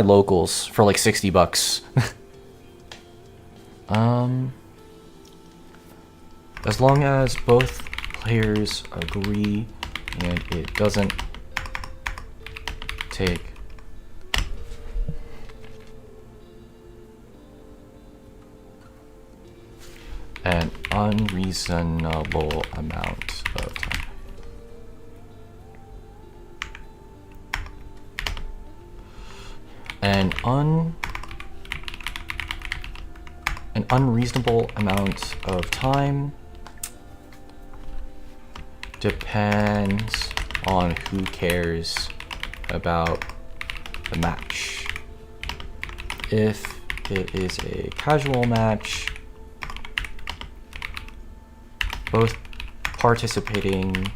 locals for like $60. As long as both players agree and it doesn't take an unreasonable amount of time. An unreasonable amount of time depends on who cares about the match. If it is a casual match, both participating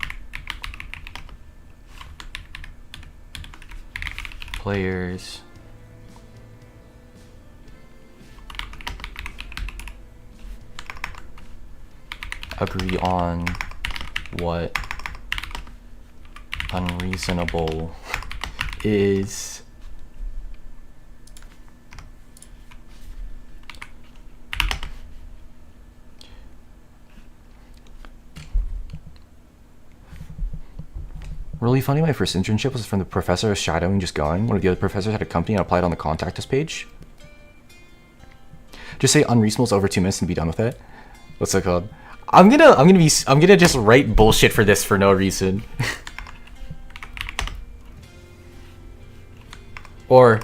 players agree on what unreasonable is, Really funny, my first internship was from the professor of shadowing just going. One of the other professors had a company and applied on the contact us page. Just say unreasonable is over 2 minutes and be done with it. What's that called? I'm gonna just write bullshit for this for no reason. Or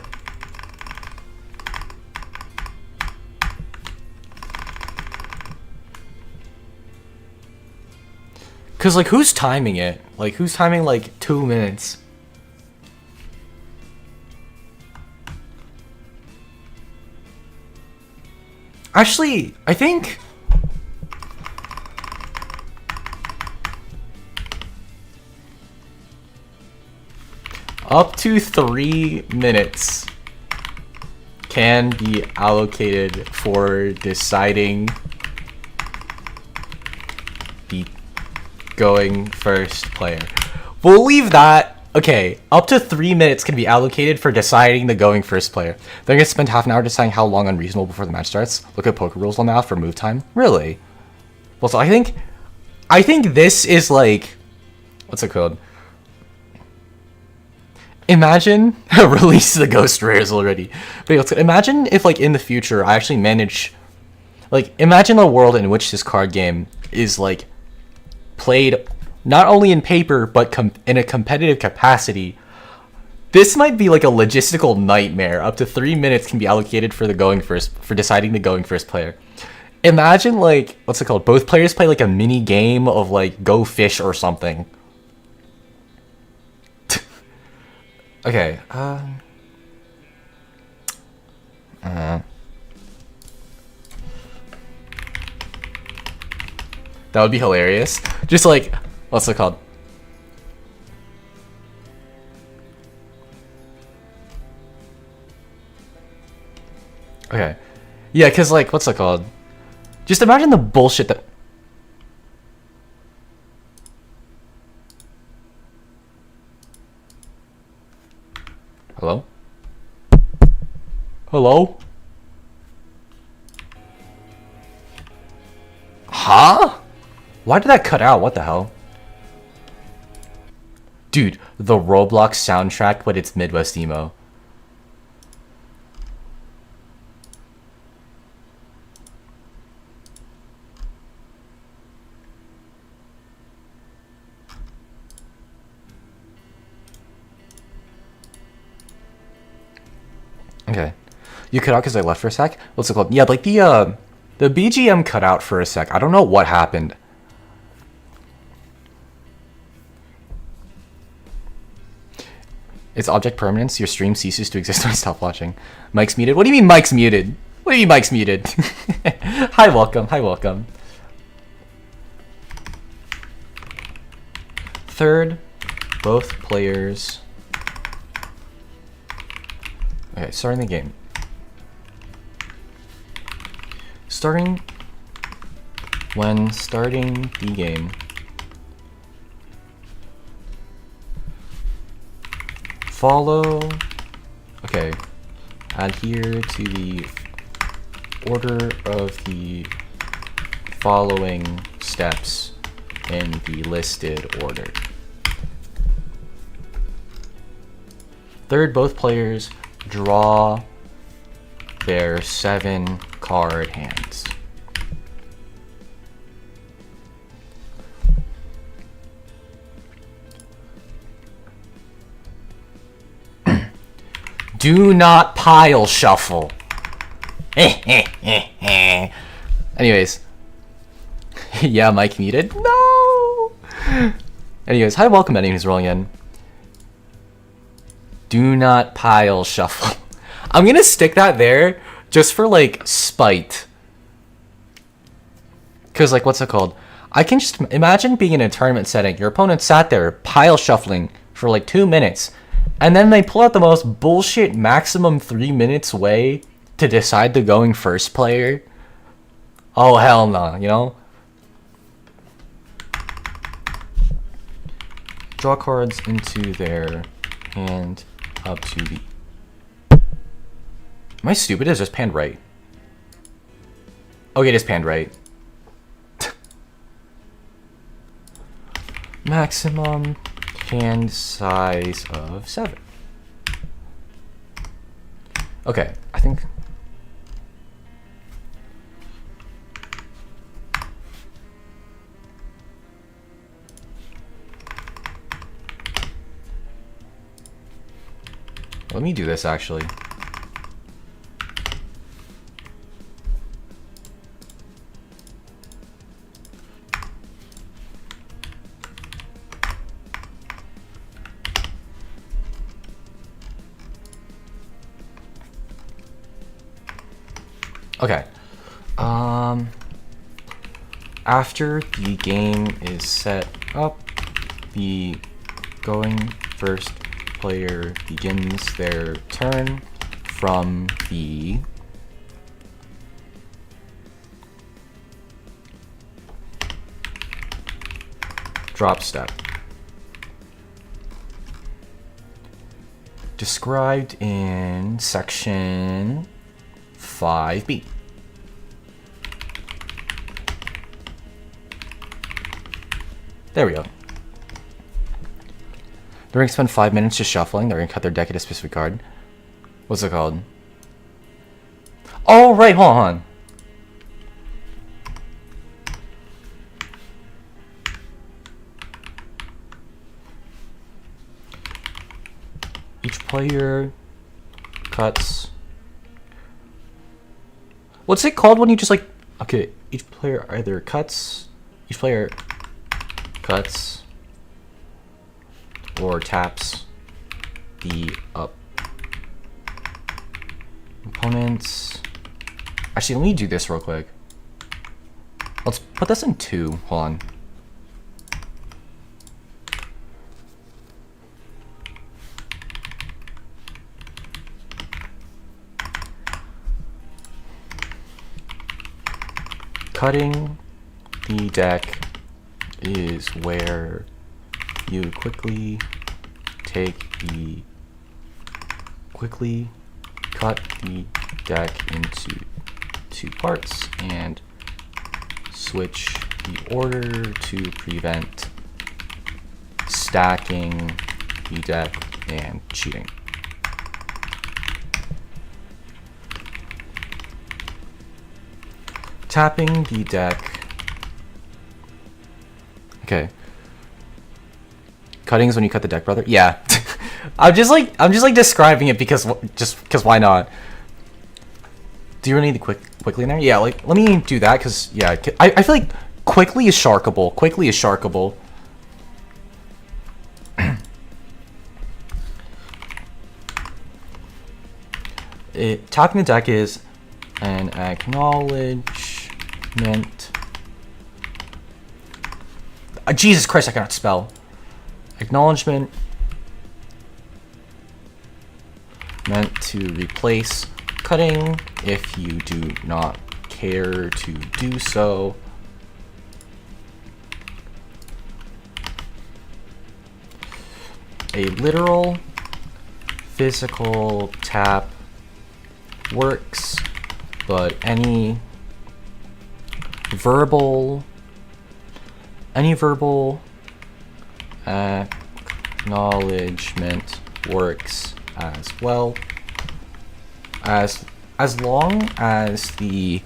cause like who's timing it? Like who's timing like 2 minutes? Actually, I think up to 3 minutes can be allocated for deciding the going first player. We'll leave that. Okay, up to 3 minutes can be allocated for deciding the going first player. They're gonna spend half an hour deciding how long unreasonable before the match starts. Look at poker rules on now for move time. Really? Well, so I think this is like, what's it called? Imagine release the ghost rares already. But imagine if like in the future I actually manage, like imagine a world in which this card game is like played not only in paper but in a competitive capacity. This might be like a logistical nightmare. Up to 3 minutes can be allocated for deciding the going first player. Imagine like, what's it called? Both players play like a mini game of like go fish or something. Okay. That would be hilarious. Just like, what's it called? Okay. Yeah, because like, what's it called? Just imagine the bullshit that... Hello? Hello? Huh? Why did that cut out? What the hell? Dude, the Roblox soundtrack, but it's Midwest emo. Okay. You cut out because I left for a sec? What's it called? Yeah, like the BGM cut out for a sec. I don't know what happened. It's object permanence. Your stream ceases to exist when I stop watching. Mike's muted. What do you mean Mike's muted? What do you mean Mike's muted? Hi, welcome. Hi, welcome. Third, both players... Okay, starting the game. When starting the game, adhere to the order of the following steps in the listed order. Third, both players draw their 7 card hands. Do not pile shuffle. Anyways. Yeah, Mike muted. No! Anyways, hi, welcome anyone who's rolling in. Do not pile shuffle. I'm gonna stick that there just for like spite. Cause like, what's it called? I can just imagine being in a tournament setting. Your opponent sat there pile shuffling for like 2 minutes. And then they pull out the most bullshit maximum 3 minutes way to decide the going first player. Oh, hell no, you know? Draw cards into their hand up to the... Am I stupid? Is just panned right? Okay, it is panned right. Maximum hand size of 7. Okay, I think. Let me do this actually. Okay. After the game is set up, the going first player begins their turn from the drop step. Described in section 5B. There we go. They're going to spend 5 minutes just shuffling. They're going to cut their deck at a specific card. What's it called? Oh, right, hold on. Each player cuts. What's it called when you just like... Okay, each player either cuts... Each player cuts or taps the opponents. Actually, let me do this real quick. Let's put this in 2. Hold on. Cutting the deck is where you quickly cut the deck into 2 parts and switch the order to prevent stacking the deck and cheating. Tapping the deck. Okay. Cutting is when you cut the deck, brother. Yeah. I'm just like describing it because why not? Do you really need the quickly in there? Yeah, like let me do that because yeah, I feel like quickly is sharkable. Quickly is sharkable. Tapping the deck is an acknowledgement. Jesus Christ, I cannot spell. Acknowledgement meant to replace cutting if you do not care to do so. A literal physical tap works, but any verbal acknowledgement works as well, as long as the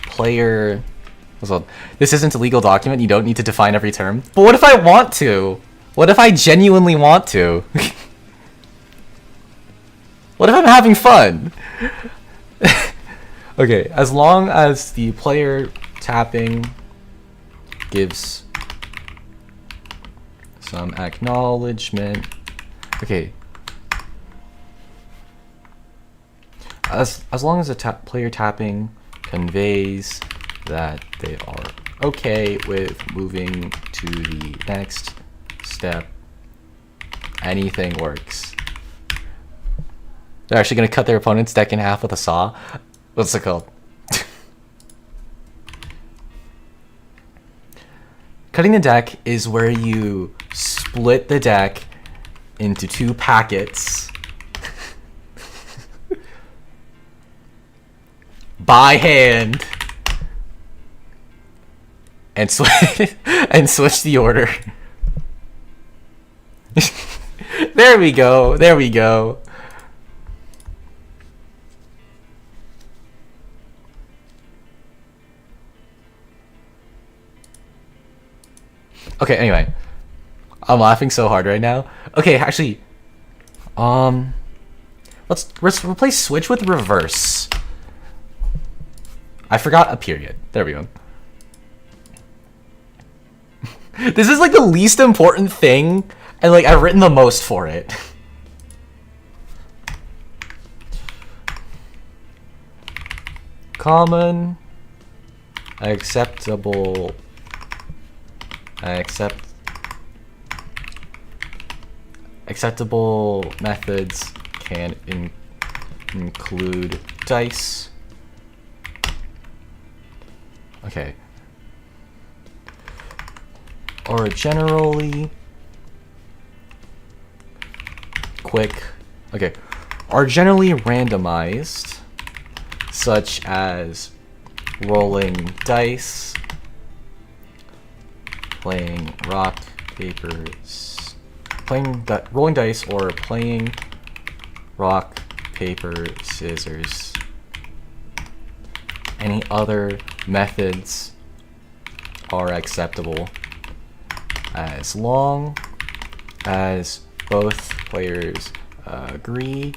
player. This isn't a legal document. You don't need to define every term. But what if I want to? What if I genuinely want to? What if I'm having fun? Okay, as long as the player tapping gives some acknowledgement. Okay. As long as the player tapping conveys that they are okay with moving to the next step, anything works. They're actually going to cut their opponent's deck in half with a saw. What's it called? Cutting the deck is where you split the deck into 2 packets by hand and switch the order. There we go. There we go. Okay, anyway. I'm laughing so hard right now. Okay, actually, let's replace switch with reverse. I forgot a period. There we go. This is like the least important thing, and like I've written the most for it. Common, acceptable, acceptable methods can include dice. Okay. Or generally quick. Okay. Are generally randomized, such as rolling dice, playing rock, paper, rolling dice, or playing rock, paper, scissors. Any other methods are acceptable as long as both players agree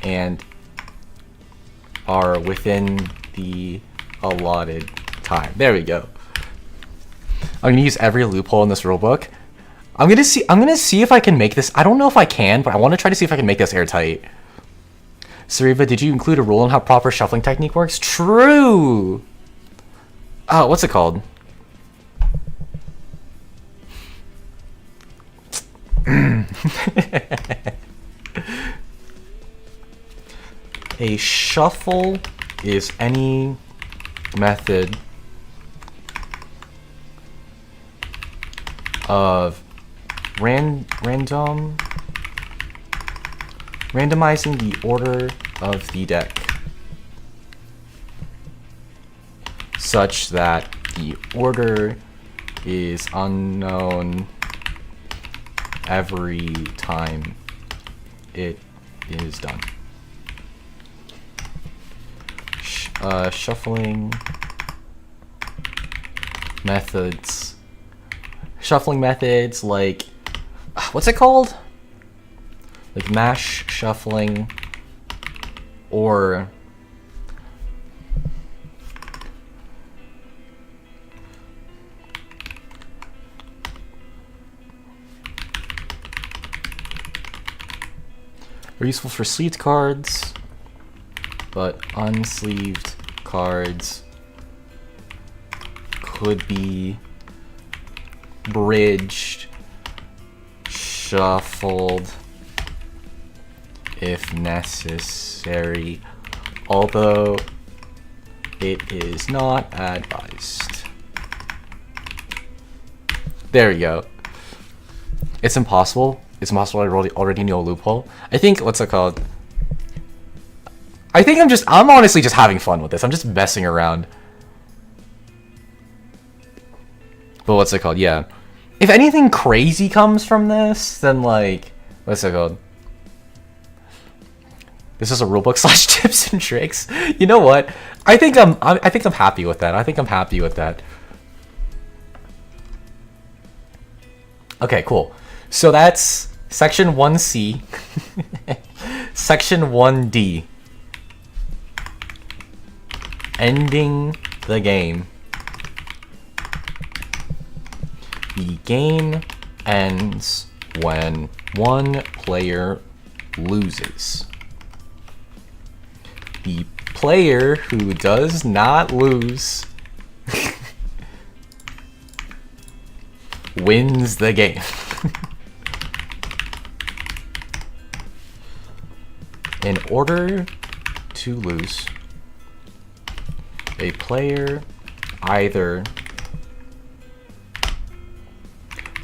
and are within the allotted time. There we go. I'm gonna use every loophole in this rulebook. I'm gonna see if I can make this. I don't know if I can, but I want to try to see if I can make this airtight. Suureva, did you include a rule on how proper shuffling technique works? True. Oh, what's it called? A shuffle is any method of randomizing the order of the deck such that the order is unknown every time it is done. Shuffling methods. Shuffling methods like, what's it called? Like mash shuffling, or are useful for sleeved cards, but unsleeved cards could be bridged, shuffled if necessary, although it is not advised. There we go. It's impossible. It's impossible. I already know a loophole. I think, what's it called? I think I'm honestly just having fun with this. I'm just messing around. But what's it called? Yeah. If anything crazy comes from this, then like, what's it called? This is a rulebook / tips and tricks. You know what? I think I'm happy with that. I think I'm happy with that. Okay, cool. So that's section 1C. Section 1D. Ending the game. The game ends when one player loses. The player who does not lose wins the game. In order to lose, a player either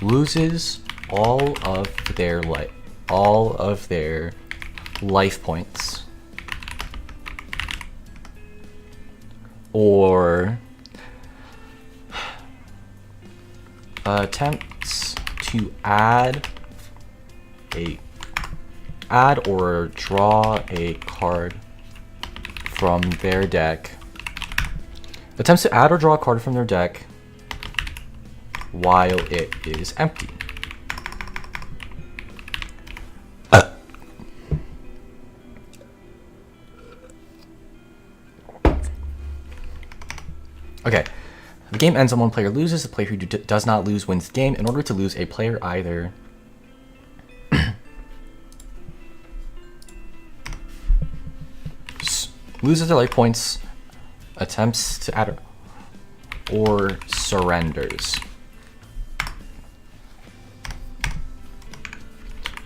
loses all of their life points, or attempts to add or draw a card from their deck. Attempts to add or draw a card from their deck while it is empty. Okay, the game ends when one player loses. The player who does not lose wins the game. In order to lose, a player either loses their life points, attempts to add, or surrenders.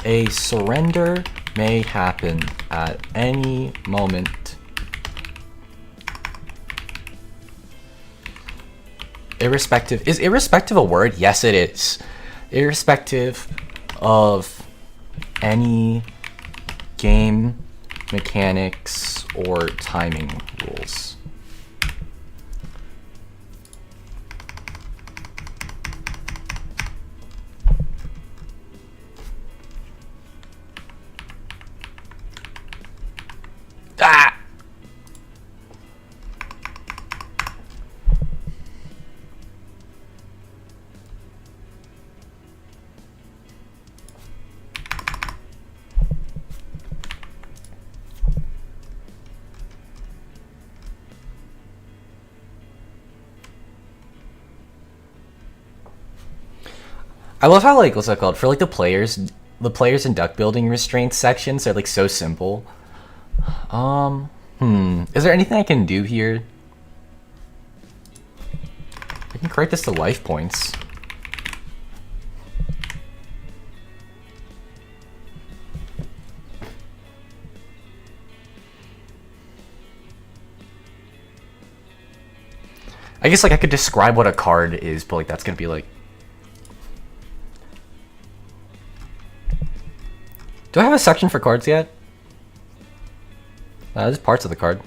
A surrender may happen at any moment irrespective. Is irrespective a word? Yes, it is. Irrespective of any game mechanics or timing rules. Ah! I love how, like, what's that called? For, like, the players in deck building restraints sections are, like, so simple. Is there anything I can do here? I can correct this to life points. I guess, like, I could describe what a card is, but, like, that's gonna be, like... Do I have a section for cards yet? There's parts of the card.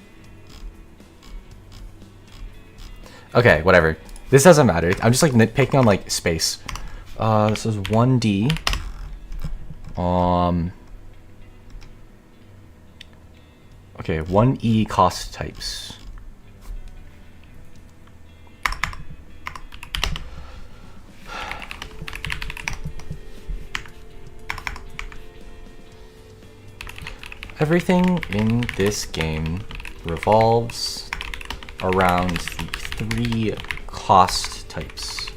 Okay, whatever. This doesn't matter. I'm just like nitpicking on like space. This is 1D. Okay, 1E cost types. Everything in this game revolves around the 3 cost types.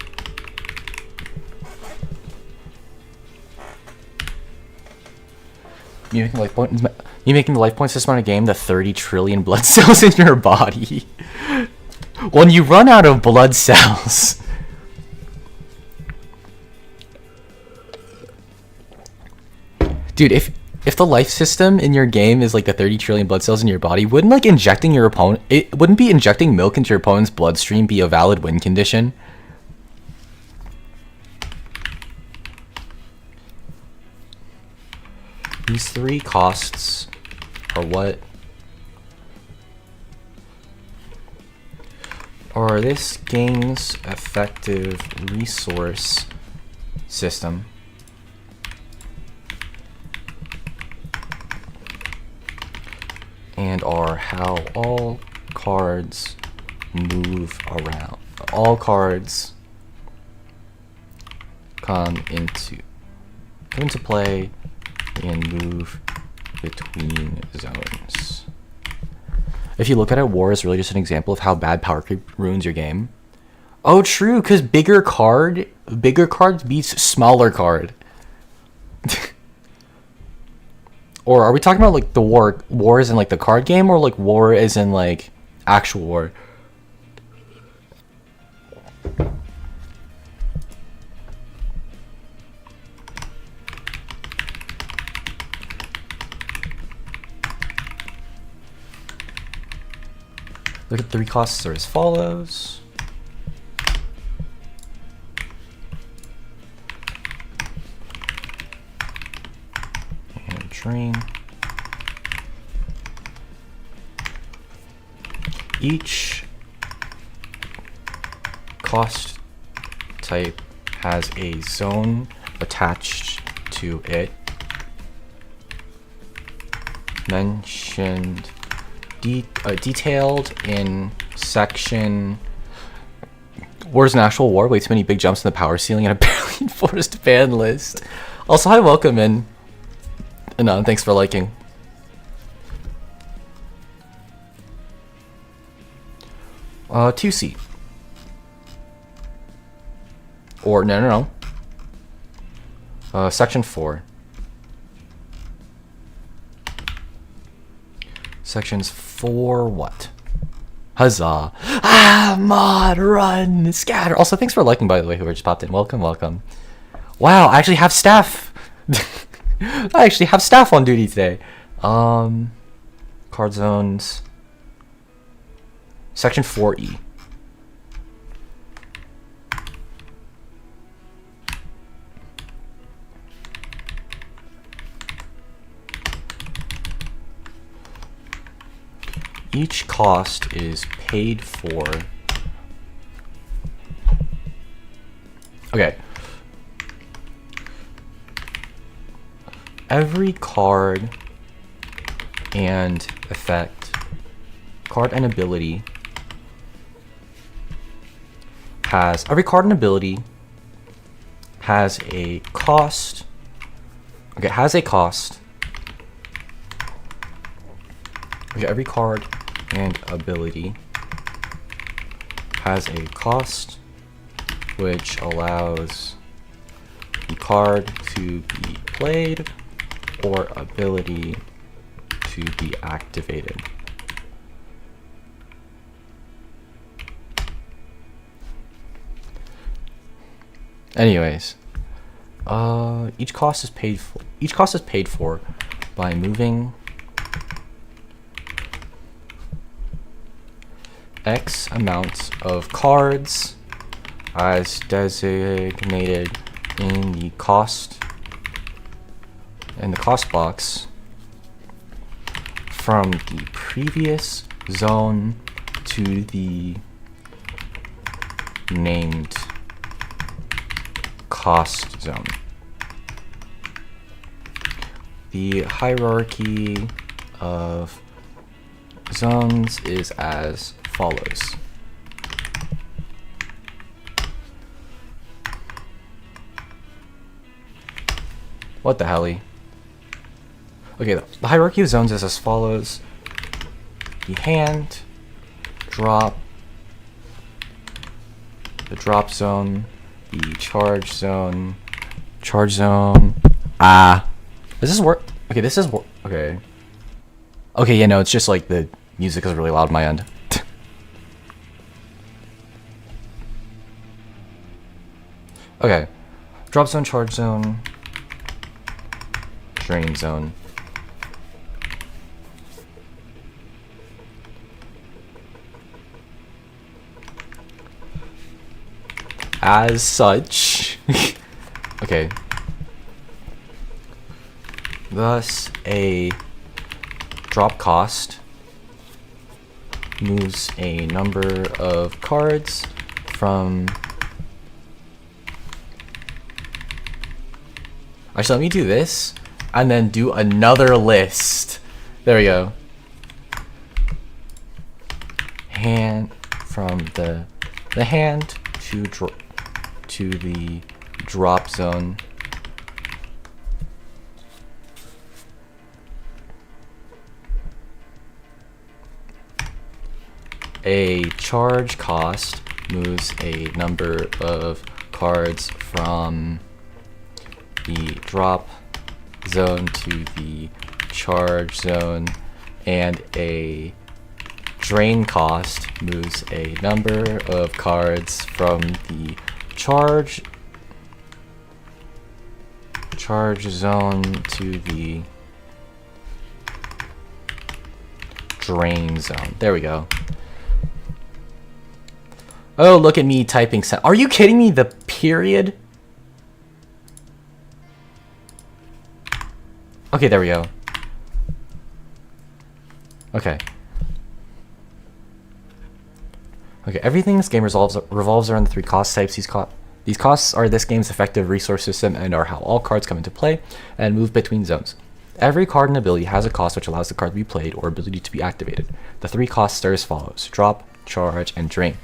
You making the life point system on a game the 30 trillion blood cells in your body. When you run out of blood cells, dude, if the life system in your game is like the 30 trillion blood cells in your body, wouldn't like injecting your opponent, it wouldn't be injecting milk into your opponent's bloodstream be a valid win condition? These 3 costs are what are this game's effective resource system. And are how all cards move around. All cards come into play and move between zones. If you look at it, war is really just an example of how bad power creep ruins your game. Oh, true, because bigger card beats smaller card. Or are we talking about like the war is in like the card game, or like war is in like actual war? Look at 3 costs are as follows. And drain. Each cost type has a zone attached to it. Mentioned, detailed in section. Wars in actual war. Way too many big jumps in the power ceiling and a barely enforced ban list. Also, hi, welcome in. And thanks for liking. Two seat. Or no. Section 4. Sections 4 what? Huzzah. Ah, mod, run, scatter. Also, thanks for liking, by the way, whoever just popped in. Welcome, welcome. Wow, I actually have staff. I actually have staff on duty today. Card zones. Section 4E. Each cost is paid for. Okay. Every card and effect, card and ability has, every card and ability has a cost. Okay, has a cost. Okay, every card and ability has a cost which allows the card to be played or ability to be activated. Anyways, each cost is paid for. Each cost is paid for by moving X amount of cards as designated in the cost box from the previous zone to the named cost zone. The hierarchy of zones is as follows. What the hell? Okay, the hierarchy of zones is as follows. The hand, drop, the drop zone, the charge zone. Does this work? Okay, this is work. Okay. Okay, yeah, no, it's just like the music is really loud on my end. Okay. Drop zone, charge zone, drain zone. As such, okay. Thus, a drop cost moves a number of cards from. Actually, let me do this and then do another list. There we go. Hand from the hand to the drop zone. A charge cost moves a number of cards from the drop zone to the charge zone, and a drain cost moves a number of cards from the charge zone to the drain zone. There we go. Oh, look at me typing. Are you kidding me? The period? Okay, there we go. Okay. Okay, everything in this game revolves around the three cost types. These These costs are this game's effective resource system and are how all cards come into play and move between zones. Every card and ability has a cost which allows the card to be played or ability to be activated. The 3 costs are as follows: drop, charge, and drain.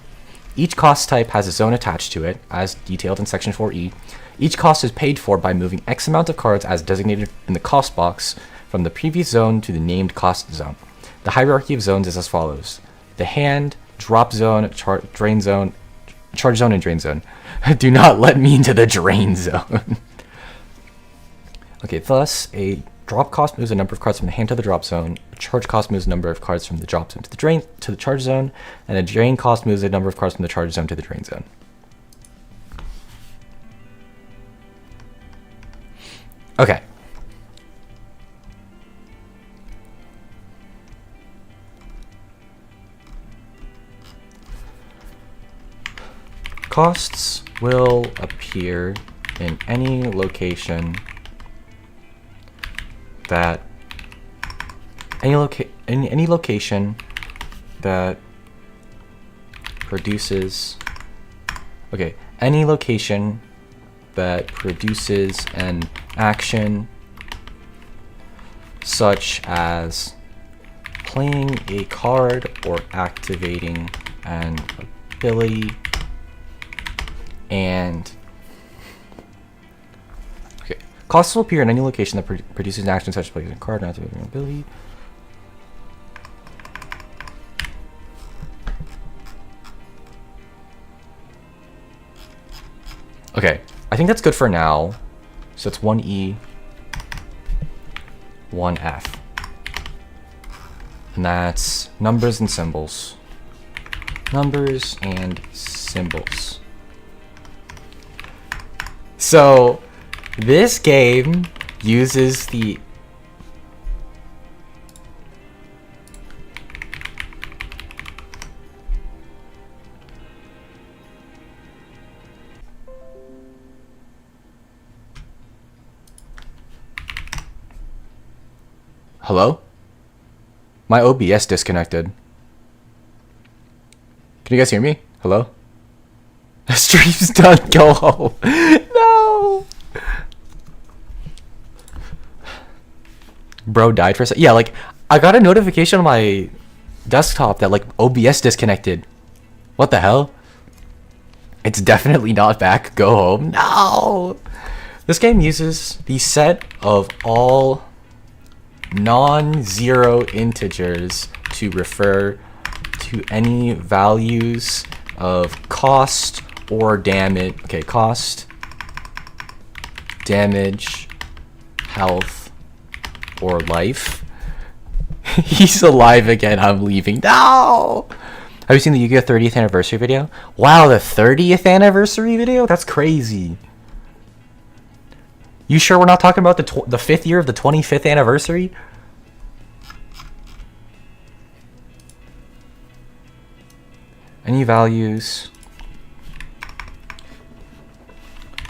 Each cost type has a zone attached to it, as detailed in Section 4E. Each cost is paid for by moving X amount of cards as designated in the cost box from the previous zone to the named cost zone. The hierarchy of zones is as follows: the hand, drop zone, drain zone, charge zone, and drain zone. Do not let me into the drain zone. Okay, thus, a drop cost moves a number of cards from the hand to the drop zone, a charge cost moves a number of cards from the drop zone to the charge zone, and a drain cost moves a number of cards from the charge zone to the drain zone. Okay. Costs will appear in any location that any location that produces any location that produces an action such as playing a card or activating an ability, and costs will appear in any location that produces an action such as playing a card or activating an ability. Okay, I think that's good for now. So it's 1E, 1F. And that's numbers and symbols. Numbers and symbols. So this game uses the Hello? My OBS disconnected. Can you guys hear me? Hello? The stream's done. Go home. No. Bro died for a second. Yeah, like, I got a notification on my desktop that, like, OBS disconnected. What the hell? It's definitely not back. Go home. No. This game uses the set of all non-zero integers to refer to any values of cost or damage. Okay, cost, damage, health, or life. He's alive again. I'm leaving. No! Have you seen the Yugioh 30th anniversary video? Wow, the 30th anniversary video? That's crazy. You sure we're not talking about the 5th year of the 25th anniversary? Any values?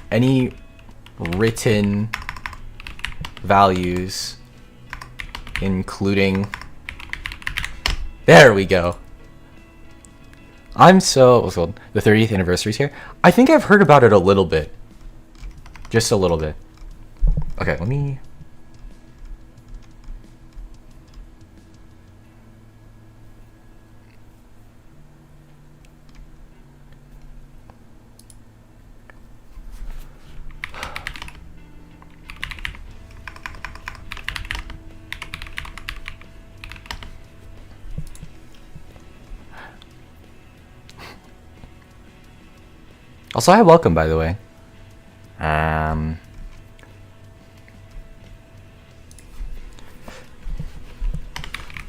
Any written values, including... There we go. I'm so... What's it called? The 30th anniversary's here. I think I've heard about it a little bit. Just a little bit. Okay, let me... Also, hi, welcome, by the way.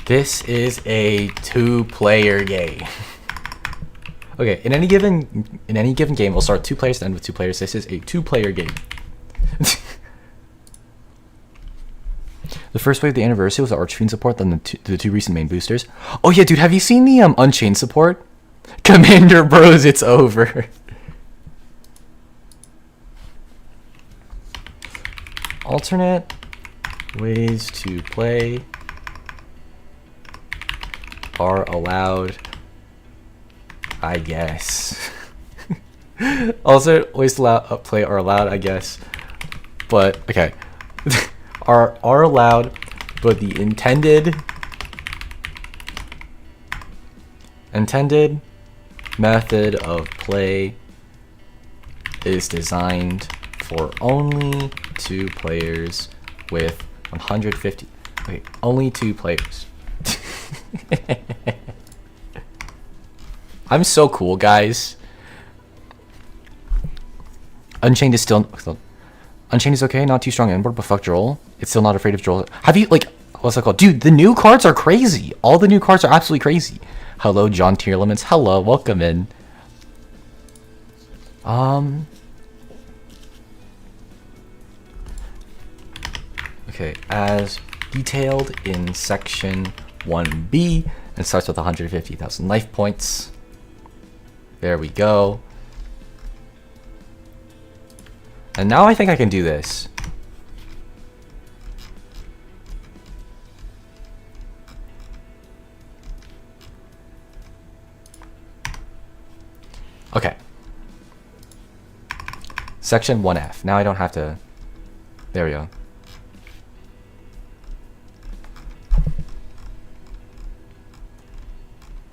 This is a 2-player game. Okay, in any given game, we'll start 2 players and end with 2 players. This is a 2-player game. The first wave of the anniversary was the Archfiend support, then the 2 recent main boosters. Oh yeah, dude, have you seen the Unchained support? Commander Bros, it's over. Alternate ways to play are allowed, I guess. Also, ways to play are allowed, I guess. But okay, are allowed, but the intended method of play is designed for only 2 players with 150. Okay, only 2 players. I'm so cool, guys. Unchained is still Unchained is okay, not too strong inboard, but fuck Droll. It's still not afraid of Droll. Have you, like, what's that called? Dude, the new cards are crazy. All the new cards are absolutely crazy. Hello, John Tearlaments. Hello, welcome in. Okay, as detailed in section 1B, and starts with 150,000 life points. There we go. And now I think I can do this. Okay. Section 1F. Now I don't have to... There we go.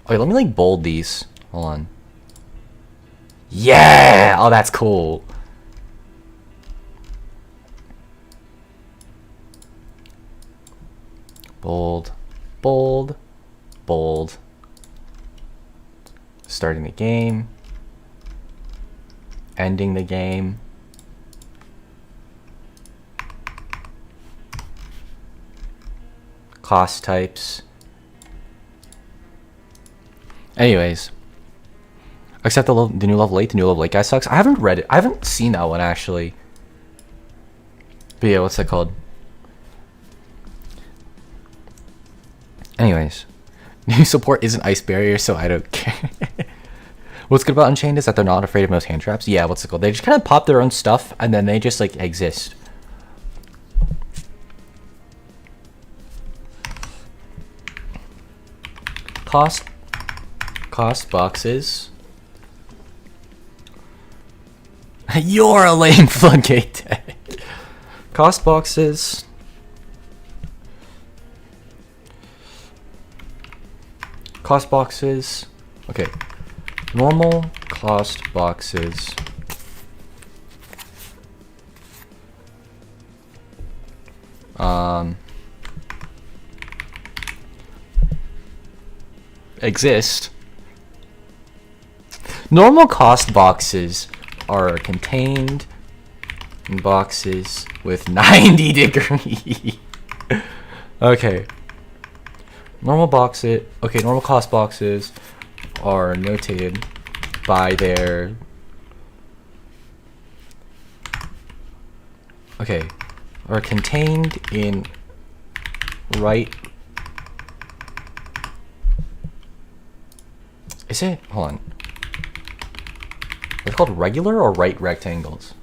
Okay, let me like bold these. Hold on. Yeah! Oh, that's cool. Bold, bold, bold. Starting the game. Ending the game. Cost types. Anyways. Except the new level 8. The new level 8 guy sucks. I haven't read it. I haven't seen that one actually. But yeah, what's that called? Anyways, new support isn't ice barrier, so I don't care. What's good about Unchained is that they're not afraid of most hand traps. Yeah, what's it called? They just kind of pop their own stuff, and then they just like exist. Cost boxes. You're a lame floodgate deck. Cost boxes. Cost boxes. Okay. Normal cost boxes. Exist. Normal cost boxes are contained in boxes with 90 degree. Okay. Normal cost boxes are notated by their... Okay. Are contained in right... Is it? Hold on. Is it called regular or right rectangles?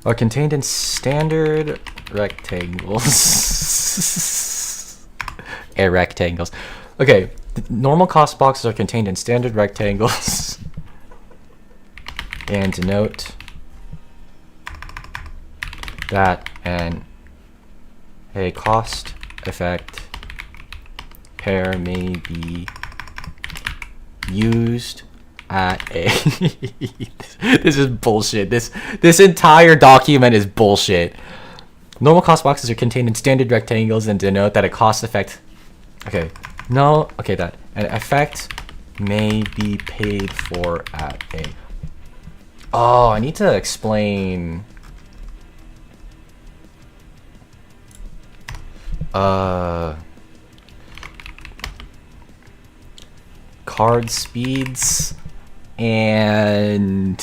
Are contained in standard rectangles. Air rectangles. Okay, the normal cost boxes are contained in standard rectangles. And denote that a cost effect pair may be used at a... This is bullshit. This entire document is bullshit. Normal cost boxes are contained in standard rectangles and denote that a cost effect... Okay. No. Okay, that. An effect may be paid for at a... Oh, I need to explain... Card speeds and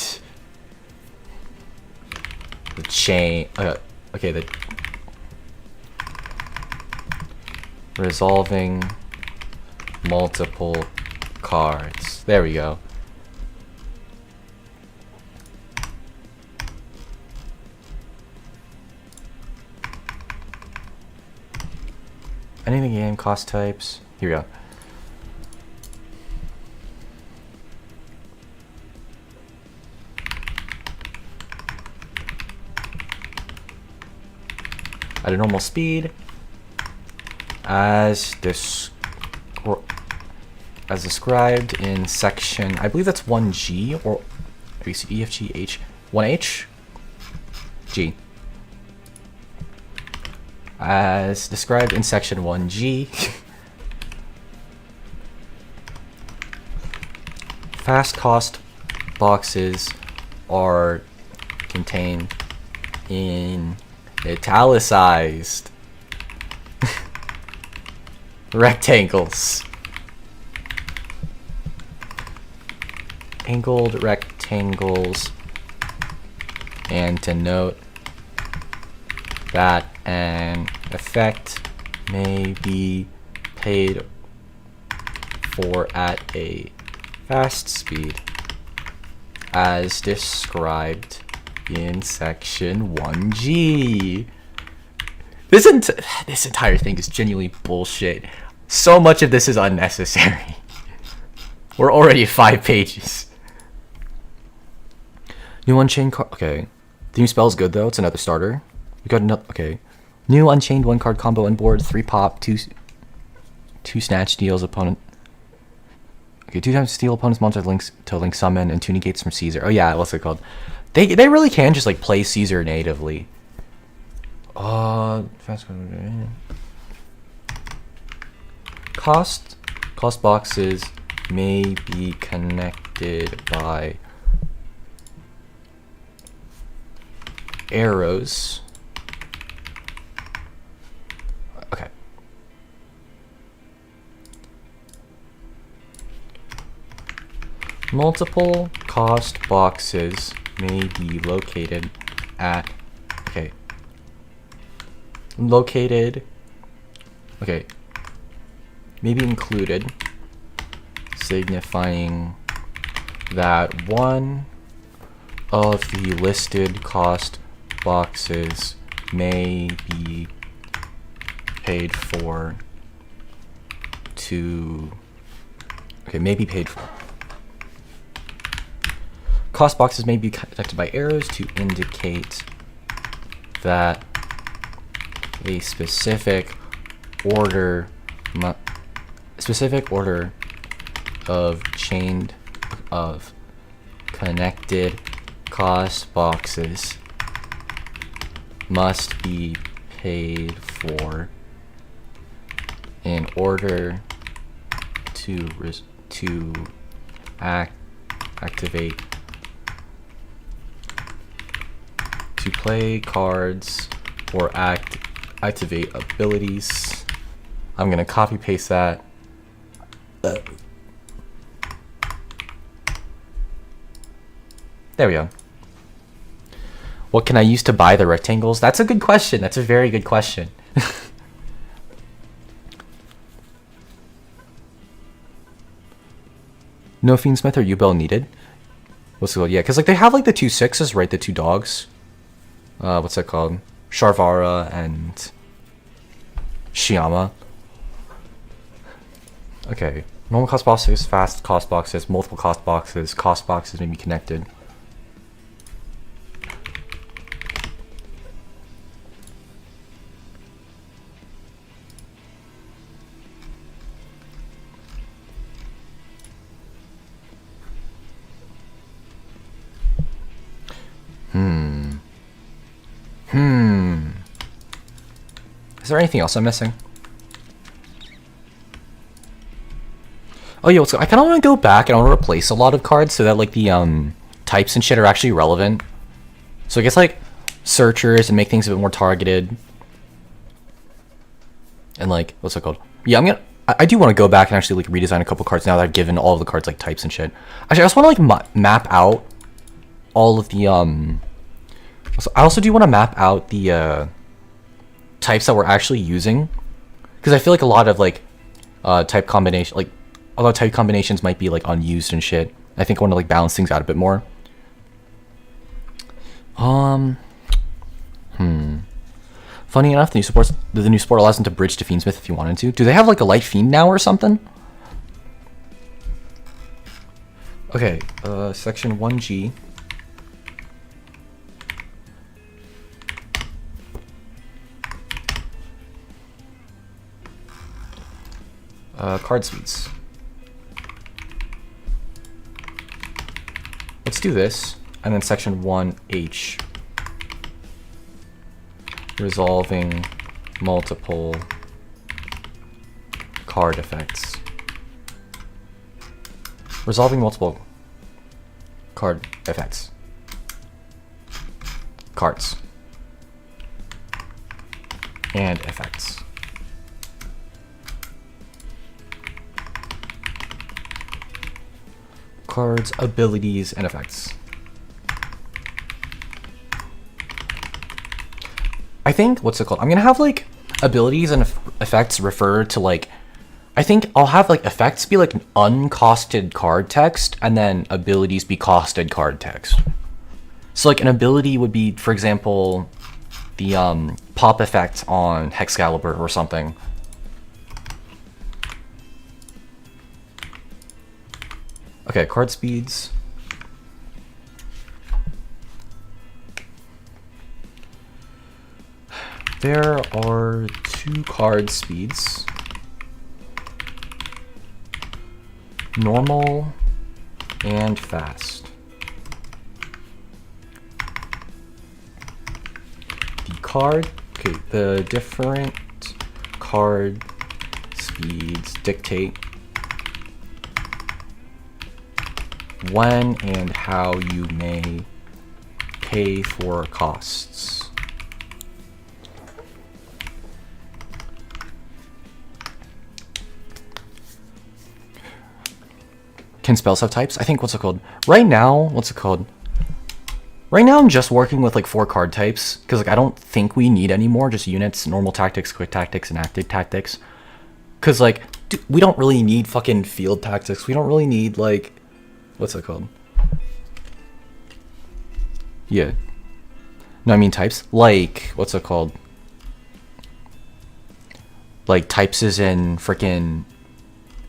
the chain. Okay, the resolving multiple cards. There we go. Anything game, cost types. Here we go. At a normal speed, as described in section, I believe that's 1G or E, F, G, H, 1H, G. As described in section 1G, fast cost boxes are contained in italicized rectangles. Angled rectangles, and to note that an effect may be paid for at a fast speed as described in section 1G. This entire thing is genuinely bullshit. So much of this is unnecessary. We're already at 5 pages. New Unchained card. Okay. The new spell is good though. It's another starter. We got another. Okay. New Unchained 1-card combo on board. 3 pop, 2 snatch deals opponent. Okay, 2 times steal opponent's monster links to link summon and 2 negates from Caesar. Oh yeah, what's it called? They really can just like play Caesar natively. Fast cost boxes may be connected by arrows. Okay. Multiple cost boxes may be located at, okay, may be included, signifying that one of the listed cost boxes may be paid for Cost boxes may be connected by arrows to indicate that a specific order of chained of connected cost boxes must be paid for in order to activate to play cards or activate abilities. I'm gonna copy paste that. There we go. What can I use to buy the rectangles? That's a good question. That's a very good question. No Fiendsmith or Yugioh needed. What's it called? Yeah, because like they have like the 2 6s, right? The 2 dogs. What's that called? Sharvara and Shiama. Okay. Normal cost boxes, fast cost boxes, multiple cost boxes may be connected. Is there anything else I'm missing? Oh yeah, I kind of want to go back and I want to replace a lot of cards so that like the types and shit are actually relevant. So I guess like searchers and make things a bit more targeted. And like, what's it called? Yeah, I do want to go back and actually like redesign a couple cards now that I've given all of the cards like types and shit. Actually, I just want to like map out all of the I also do want to map out the types that we're actually using, because I feel like a lot of like type combination, like a lot of type combinations might be like unused and shit. I think I want to like balance things out a bit more. Funny enough, the new support allows them to bridge to Fiendsmith if you wanted to. Do they have like a light fiend now or something? Okay, section 1G. Card speeds. Let's do this, and then section 1H. Resolving multiple card effects. Resolving multiple card effects. Cards. And effects. Cards, abilities, and effects. I think, what's it called? I'm gonna have like abilities and effects refer to like, I think I'll have like effects be like an uncosted card text and then abilities be costed card text. So like an ability would be, for example, the pop effect on Hexcalibur or something. Okay, card speeds. There are 2 card speeds. Normal and fast. The different card speeds dictate when and how you may pay for costs. Can spells have types? I think, right now, Right now I'm just working with like 4 card types, because like I don't think we need any more, just units, normal tactics, quick tactics, and active tactics. Because like, we don't really need fucking field tactics. We don't really need like, Yeah. No, I mean types. Like, Like types is in freaking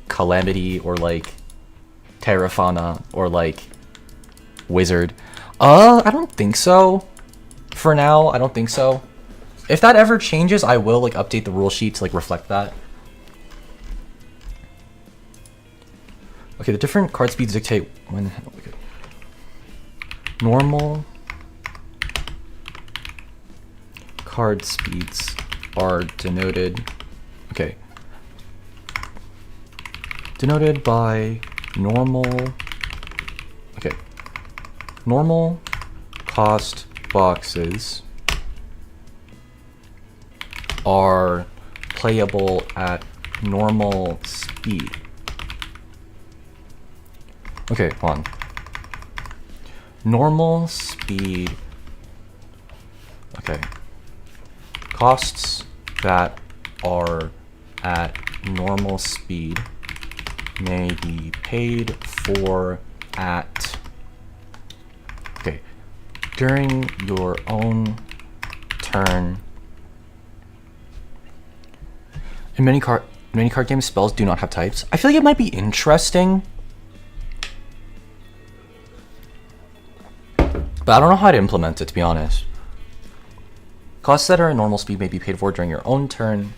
Calamity or like Terrafauna or like Wizard. I don't think so. For now, I don't think so. If that ever changes, I will like update the rule sheet to like reflect that. Okay, the different card speeds dictate when. Okay. Normal card speeds are denoted. Okay. Denoted by normal. Okay. Normal cost boxes are playable at normal speed. Okay, hold on. Normal speed. Okay. Costs that are at normal speed may be paid for at during your own turn. In many card games, spells do not have types. I feel like it might be interesting, but I don't know how to implement it, to be honest. Costs that are at normal speed may be paid for during your own turn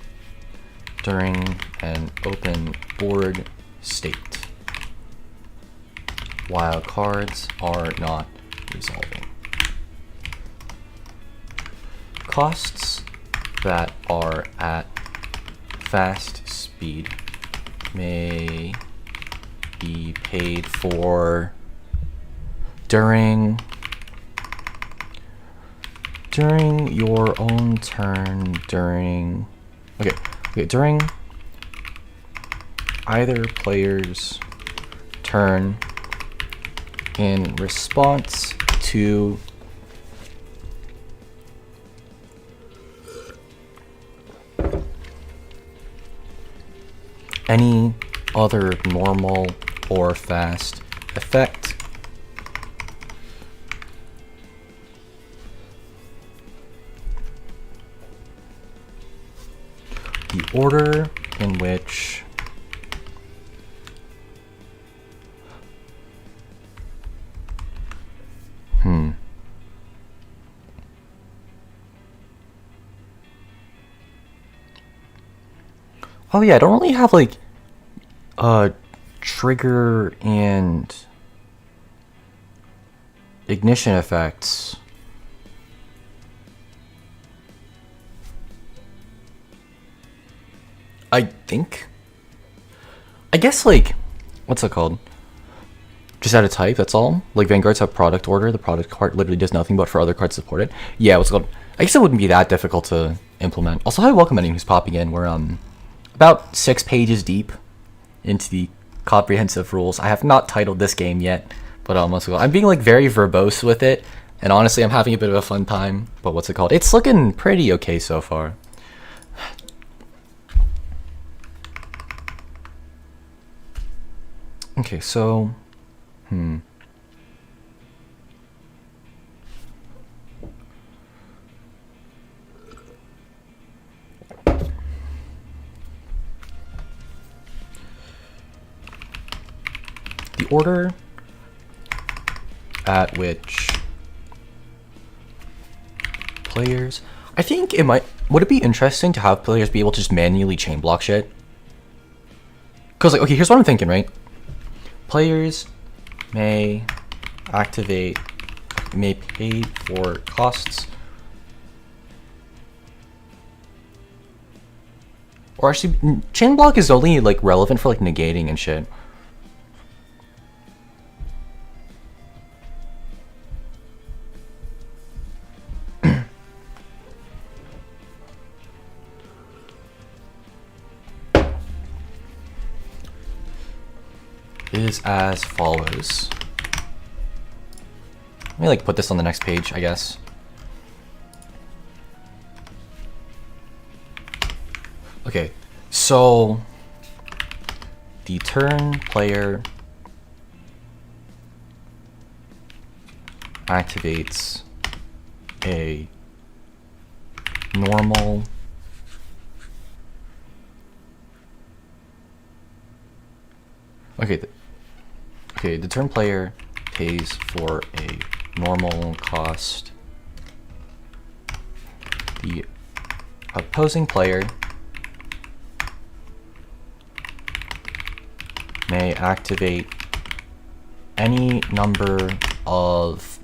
during an open board state, while cards are not resolving. Costs that are at fast speed may be paid for during your own turn during either player's turn in response to any other normal or fast effect. the order in which oh yeah, I don't really have like trigger and ignition effects. I think. I guess like, what's it called? Just add a type, that's all. Like Vanguards have product order. The product card literally does nothing but for other cards support it. Yeah, what's it called? I guess it wouldn't be that difficult to implement. Also, hi, welcome anyone who's popping in. We're about 6 pages deep into the comprehensive rules. I have not titled this game yet, but what's it called? I'm being like very verbose with it, and honestly, I'm having a bit of a fun time. But what's it called? It's looking pretty okay so far. Okay, so, the order at which players, I think it might, would it be interesting to have players be able to just manually chain block shit? Because like, okay, here's what I'm thinking, right? Players may activate, may pay for costs, or actually, chain block is only like relevant for like negating and shit. Is as follows. Let me like put this on the next page, I guess. Okay, so the turn player activates a normal the turn player pays for a normal cost. The opposing player may activate any number of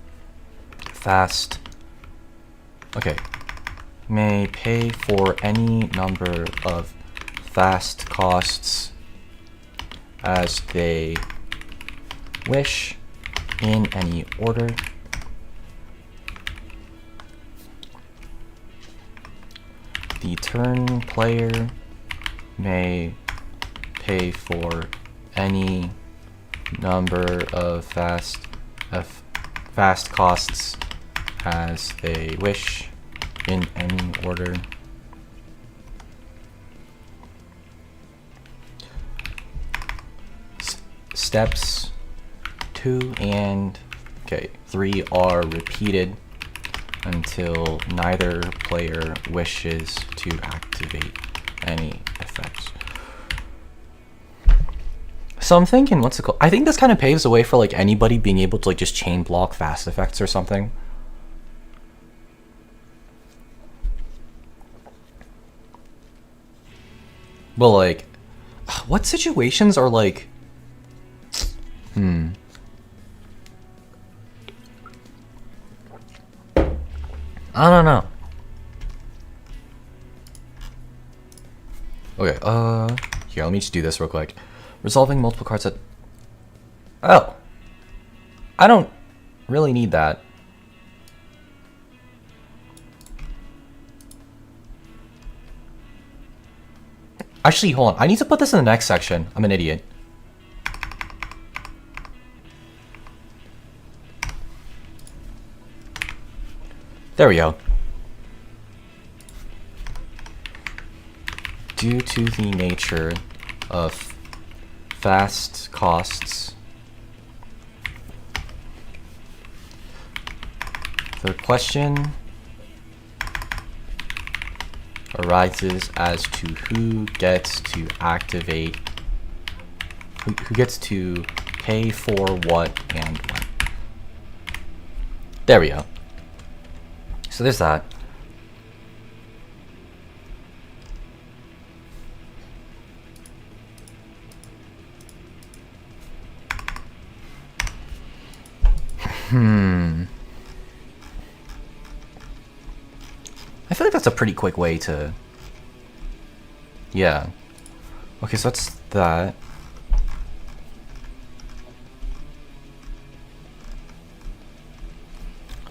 may pay for any number of fast costs as they wish in any order. The turn player may pay for any number of fast costs as they wish in any order. Steps 2 and 3 are repeated until neither player wishes to activate any effects. So I'm thinking, what's it called? I think this kind of paves the way for like anybody being able to like just chain block fast effects or something. But like, what situations are like, I don't know. Okay, here, let me just do this real quick. Resolving multiple cards at... Oh. I don't really need that. Actually, hold on. I need to put this in the next section. I'm an idiot. There we go. Due to the nature of fast costs, the question arises as to who gets to activate, who gets to pay for what and when. There we go. So there's that. I feel like that's a pretty quick way to... Yeah. Okay, so that's that.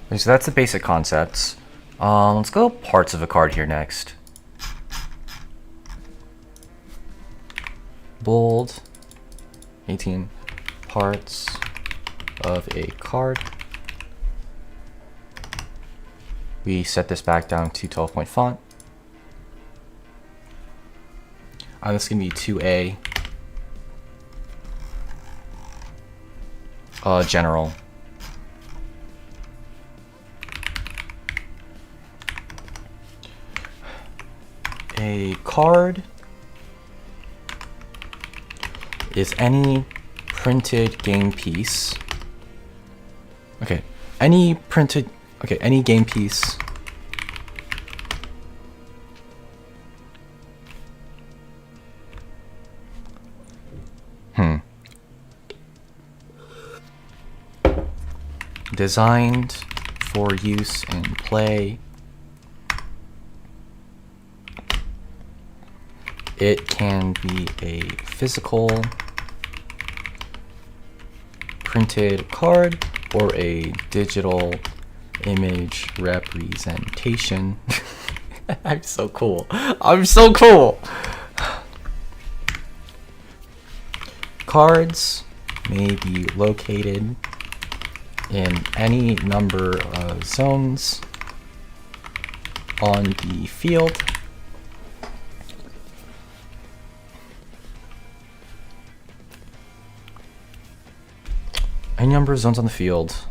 Okay, so that's the basic concepts. Let's go parts of a card here next. Bold. 18. Parts of a card. We set this back down to 12-point font. This is going to be 2A. General. A card is any printed game piece. Okay, any game piece designed for use in play. It can be a physical printed card or a digital image representation. I'm so cool. I'm so cool. Cards may be located in any number of zones on the field. Any number of zones on the field.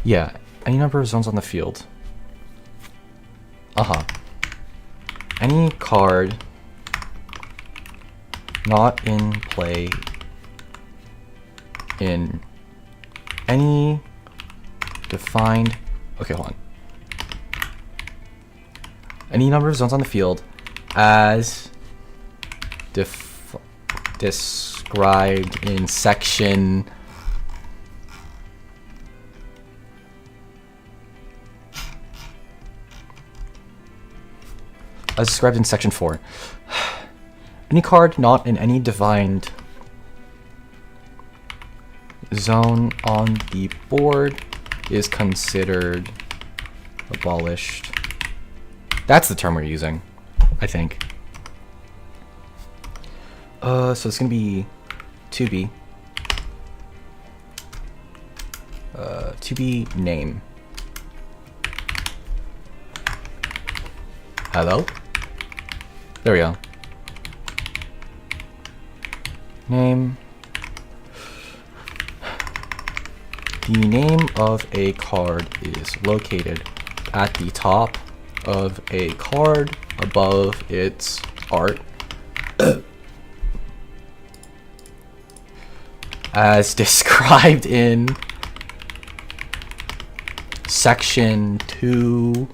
Yeah, any number of zones on the field. Any card not in play in any defined... Okay, hold on. Any number of zones on the field as described in section... As described in section 4. Any card not in any defined zone on the board is considered abolished. That's the term we're using, I think. So it's gonna be 2B. 2B name. Hello? There we go. Name. The name of a card is located at the top of a card above its art. As described in section 2.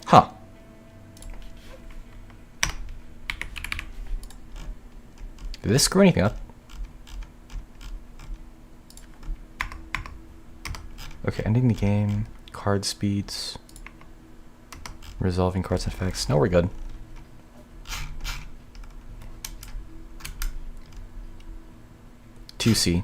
Huh. Did this screw anything up? Okay, ending the game, card speeds, resolving cards and effects. No, we're good. C.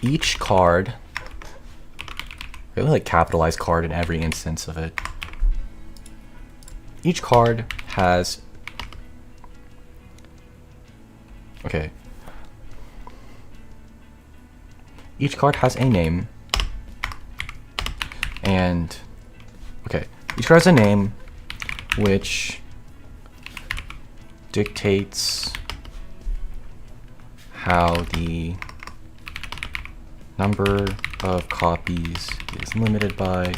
Each card, really like capitalize card in every instance of it. Each card has, each card has a name. And, okay, each card has a name which dictates how the number of copies is limited by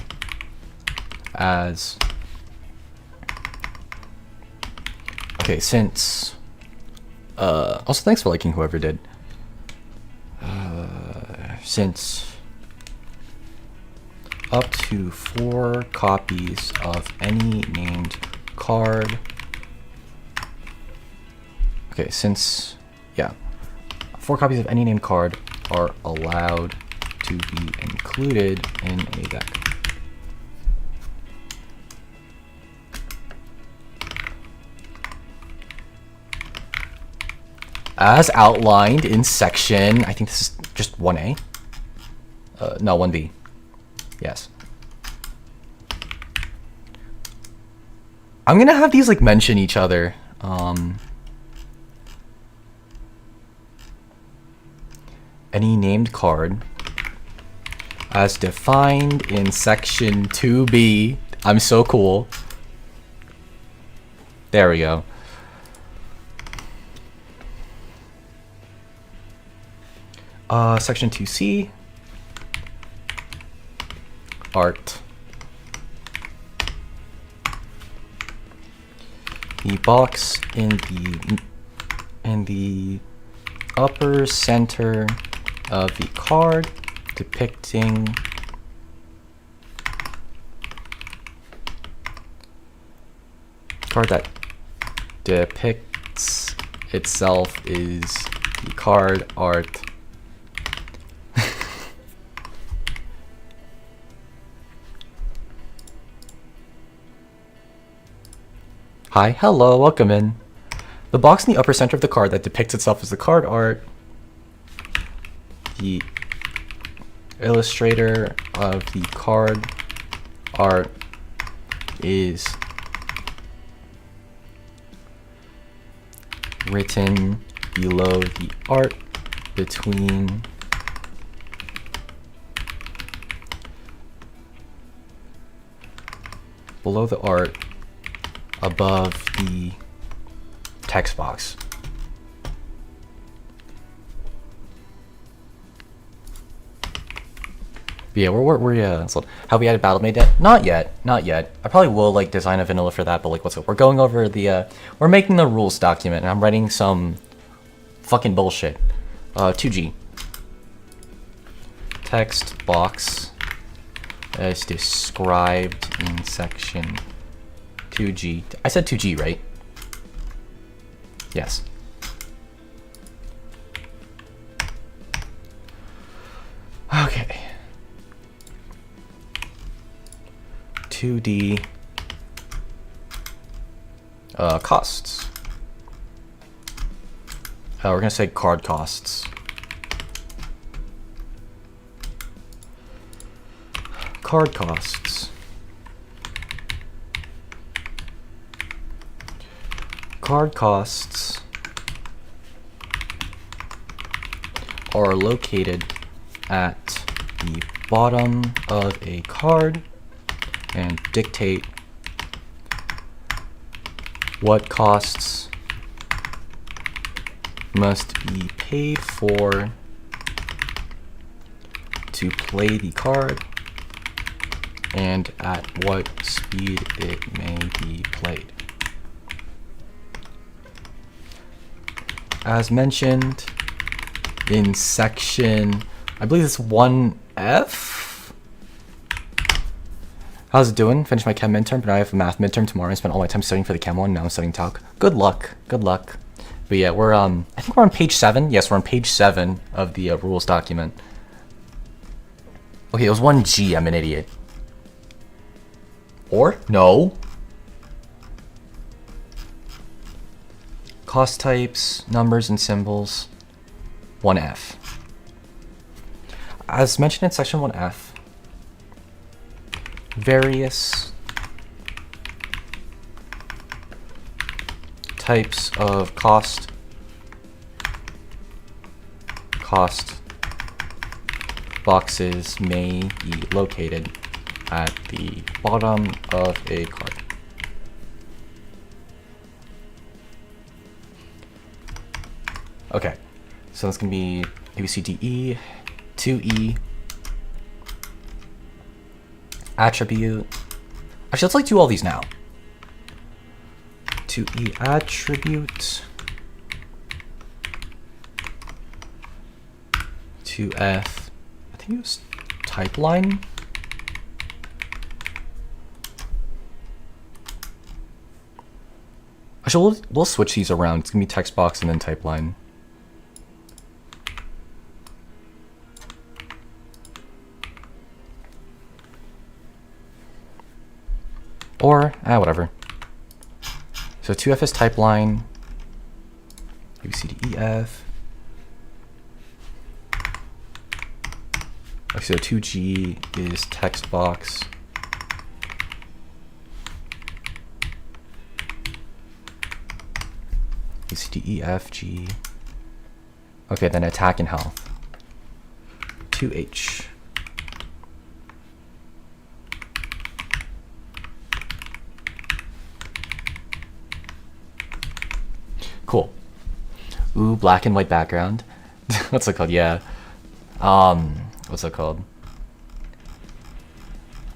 as, okay, since, also thanks for liking whoever did, since up to 4 copies of any named card, okay, since, yeah, 4 copies of any named card are allowed to be included in a deck. As outlined in section, I think this is just 1A. No, 1B. Yes. I'm gonna have these like mention each other. Any named card as defined in section 2B. I'm so cool. There we go. Section 2C. Art. The box in the upper center of the card depicting card that depicts itself is the card art. Hi, hello, welcome in. The box in the upper center of the card that depicts itself as the card art. The illustrator of the card art is written below the art between below the art above the text box. But yeah, we're so have we added battle made yet? Not yet, not yet. I probably will like design a vanilla for that, but like what's up? We're going over the we're making the rules document and I'm writing some fucking bullshit. 2G. Text box as described in section 2G. I said 2G, right? Yes. Okay. 2D costs. We're gonna say card costs. Card costs. Card costs are located at the bottom of a card and dictate what costs must be paid for to play the card and at what speed it may be played. As mentioned in section, I believe it's 1F. How's it doing? Finished my chem midterm, but now I have a math midterm tomorrow. I spent all my time studying for the chem one, now I'm studying talc. Good luck, good luck. But yeah, we're I think we're on page 7. Yes, we're on page 7 of the rules document. Okay, it was 1G, I'm an idiot. Or, no. Cost types, numbers and symbols, 1F. As mentioned in section 1F, various types of cost boxes may be located at the bottom of a card. Okay, so that's gonna be A, B, C, D, E, 2E, attribute. Actually, let's like do all these now. 2E attribute, 2F, I think it was type line. Actually, we'll switch these around. It's gonna be text box and then type line. Or, whatever. So 2F is type line, A, B, C, D, E, F. Okay, so 2G is text box. A, B, C, D, E, F, G. Okay, then attack and health. 2H. Cool. Ooh, black and white background. What's it called? Yeah. What's it called?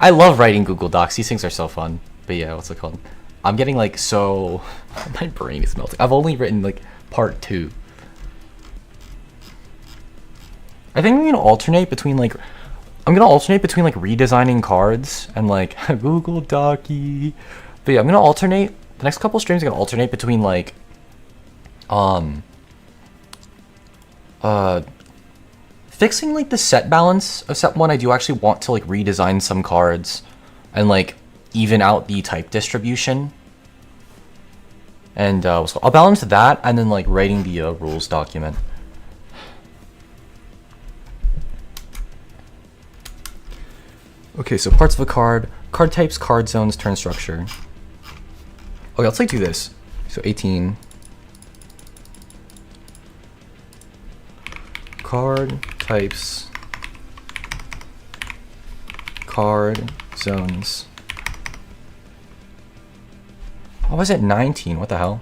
I love writing Google Docs. These things are so fun. But yeah, what's it called? I'm getting like so... My brain is melting. I've only written like part 2. I think I'm gonna alternate between like... redesigning cards and like Google Docky. But yeah, I'm gonna alternate. The next couple streams I'm gonna alternate between like... fixing like the set balance of set 1. I do actually want to like redesign some cards and like even out the type distribution, and so I'll balance that and then like writing the rules document. Okay, so parts of a card, card types, card zones, turn structure. Okay, let's like do this. So 18. Card types, card zones. Oh, was it 19? What the hell?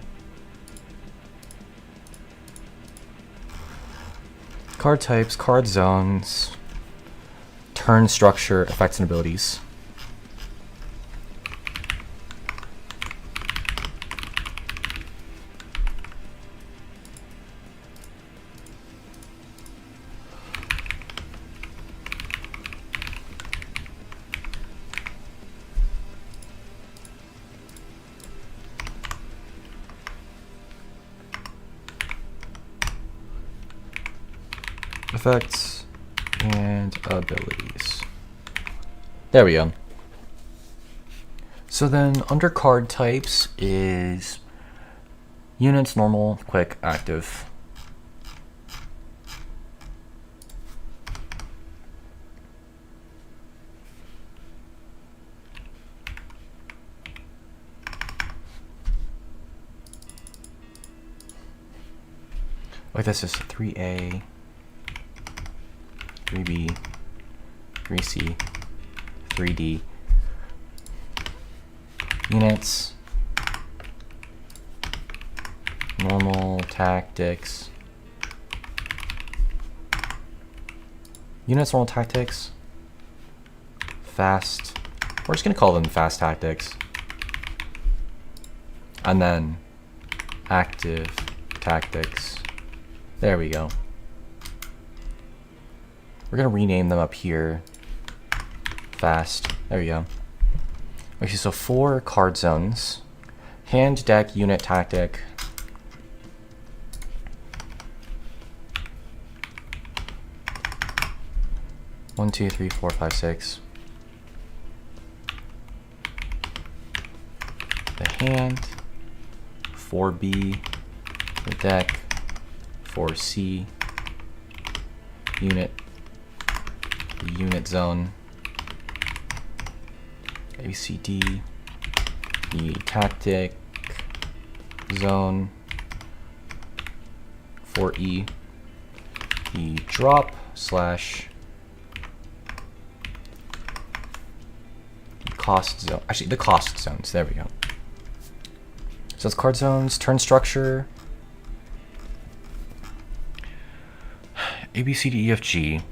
Card types, card zones, turn structure, effects and abilities. Effects and abilities. There we go. So then under card types is units, normal, quick, active. Like this is 3A, 3B, 3C, 3D. Units, normal, tactics. Units, normal, tactics. Fast. We're just gonna call them fast tactics. And then active tactics. There we go. We're gonna rename them up here. Fast. There we go. Okay, so 4 card zones. Hand, deck, unit, tactic. One, two, three, four, five, 6. The hand. 4B. The deck. 4C. Unit. The unit zone. ABCD, the tactic zone, 4E, the drop slash cost zone. Actually, the cost zones. There we go. So it's card zones, turn structure, A, B, C, D, E, F, G.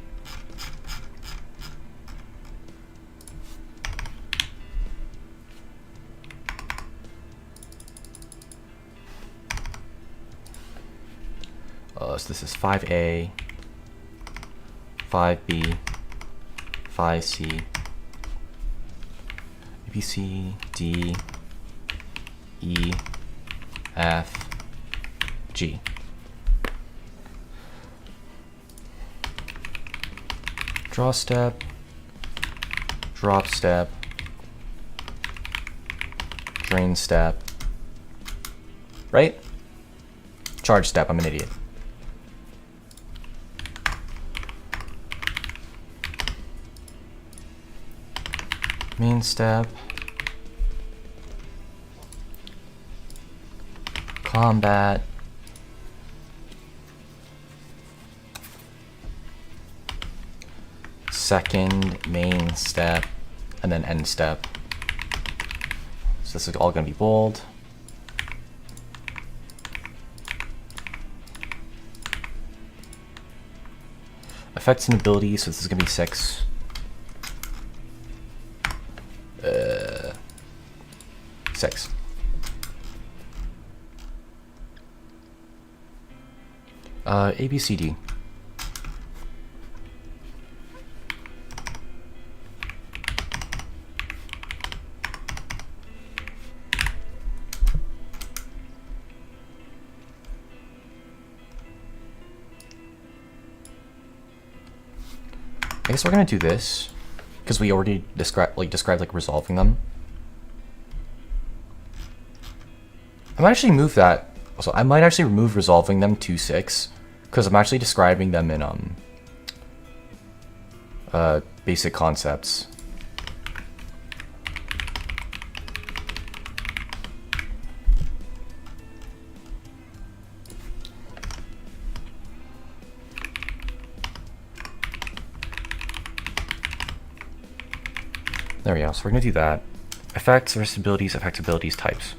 So this is 5A, 5B, 5C, A, B, C, D, E, F, G. Draw step, drop step, drain step, right? Charge step, I'm an idiot. Main step, combat, second main step, and then end step. So this is all going to be bold. Effects and abilities, so this is going to be 6. Six. A, B, C, D. I guess we're gonna do this because we already described like resolving them. I might actually move that. Also, I might actually remove resolving them to 6 because I'm actually describing them in basic concepts. There we go. So we're gonna do that. Effects versus abilities, effects, abilities, types.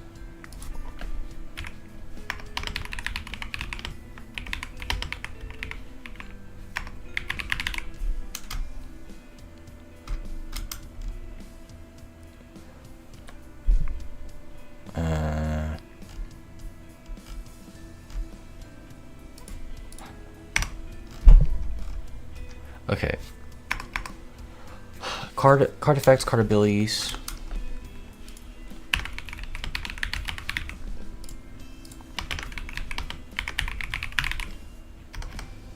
Okay. Card effects, card abilities.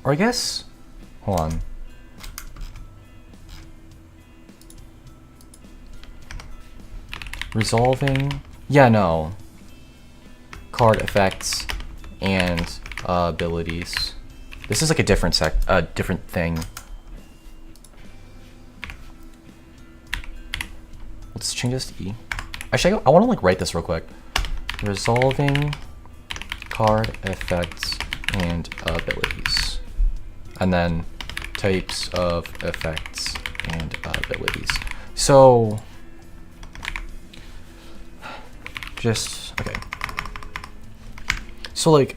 Or I guess, hold on. Resolving, yeah, no. Card effects and abilities. This is like a different different thing. Let's change this to E. Actually, I want to like write this real quick. Resolving card effects and abilities. And then types of effects and abilities. So, just, okay. So like,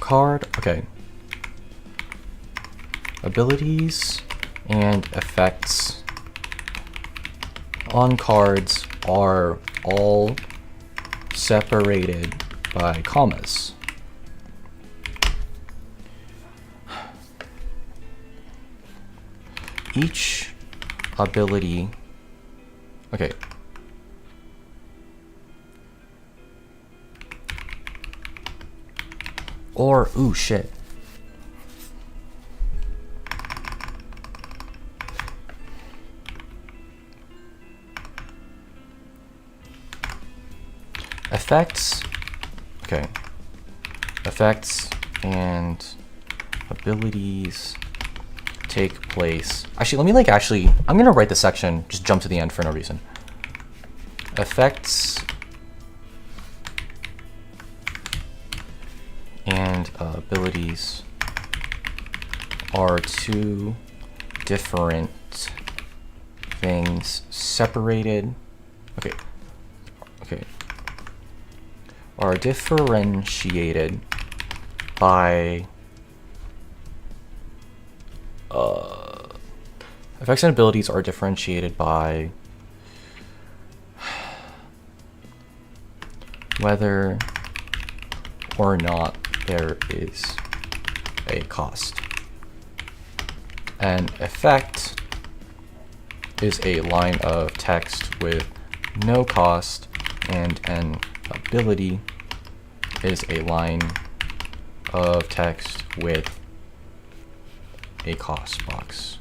card, okay. Abilities and effects on cards are all separated by commas. Each ability, okay. Or, ooh, shit. Effects, okay. Effects and abilities take place. Actually, let me like I'm gonna write the section, just jump to the end for no reason. Effects and abilities are two different things separated, okay, are differentiated by effects and abilities are differentiated by whether or not there is a cost. An effect is a line of text with no cost, and an ability is a line of text with a cost box.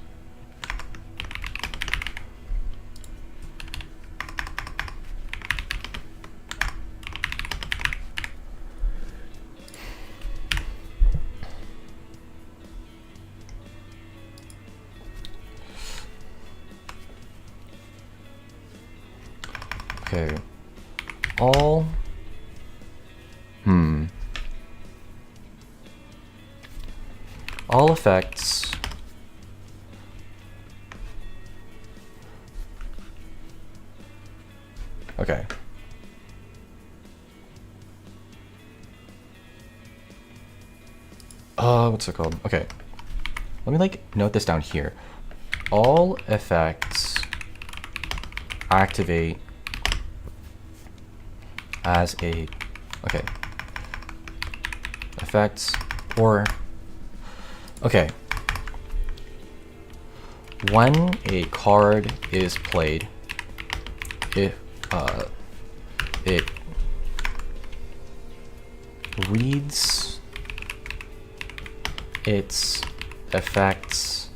Okay, all effects okay. What's it called? Okay. Let me like note this down here. All effects activate as a effects or when a card is played, if it reads its effects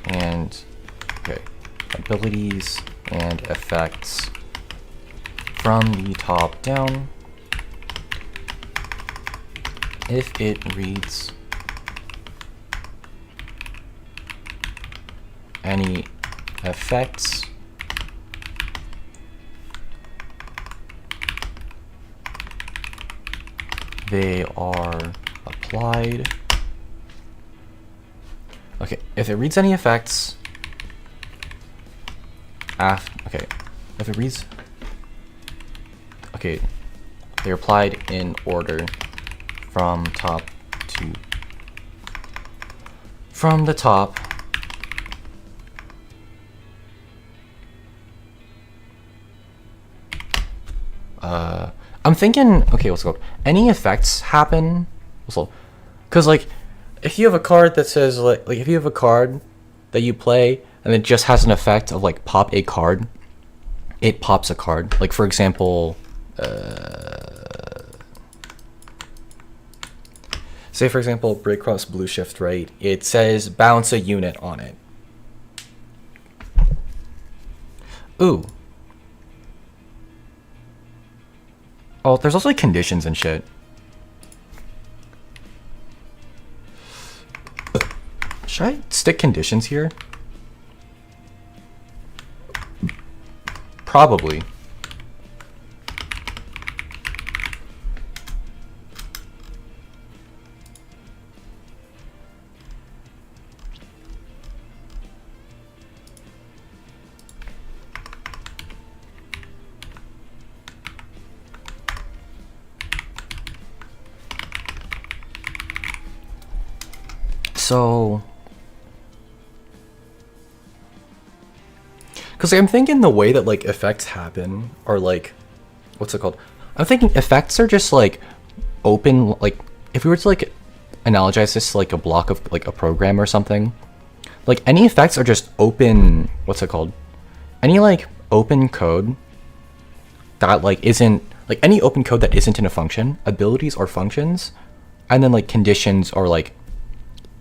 and abilities and effects from the top down. If it reads any effects they are applied. Okay, if it reads any effects if it reads they're applied in order from the top I'm thinking, okay, what's it called? Any effects happen, because like, if you have a card that says like if you have a card that you play and it just has an effect of like pop a card, it pops a card. Like for example, say for example, break cross blue shift right. It says bounce a unit on it. Ooh. Oh, there's also like conditions and shit. Should I stick conditions here? Probably. So, because I'm thinking the way that like effects happen are like, what's it called? I'm thinking effects are just like open, like if we were to like analogize this to like a block of like a program or something, like any effects are just open, what's it called? Any like open code that like isn't, like any open code that isn't in a function, abilities or functions, and then like conditions or like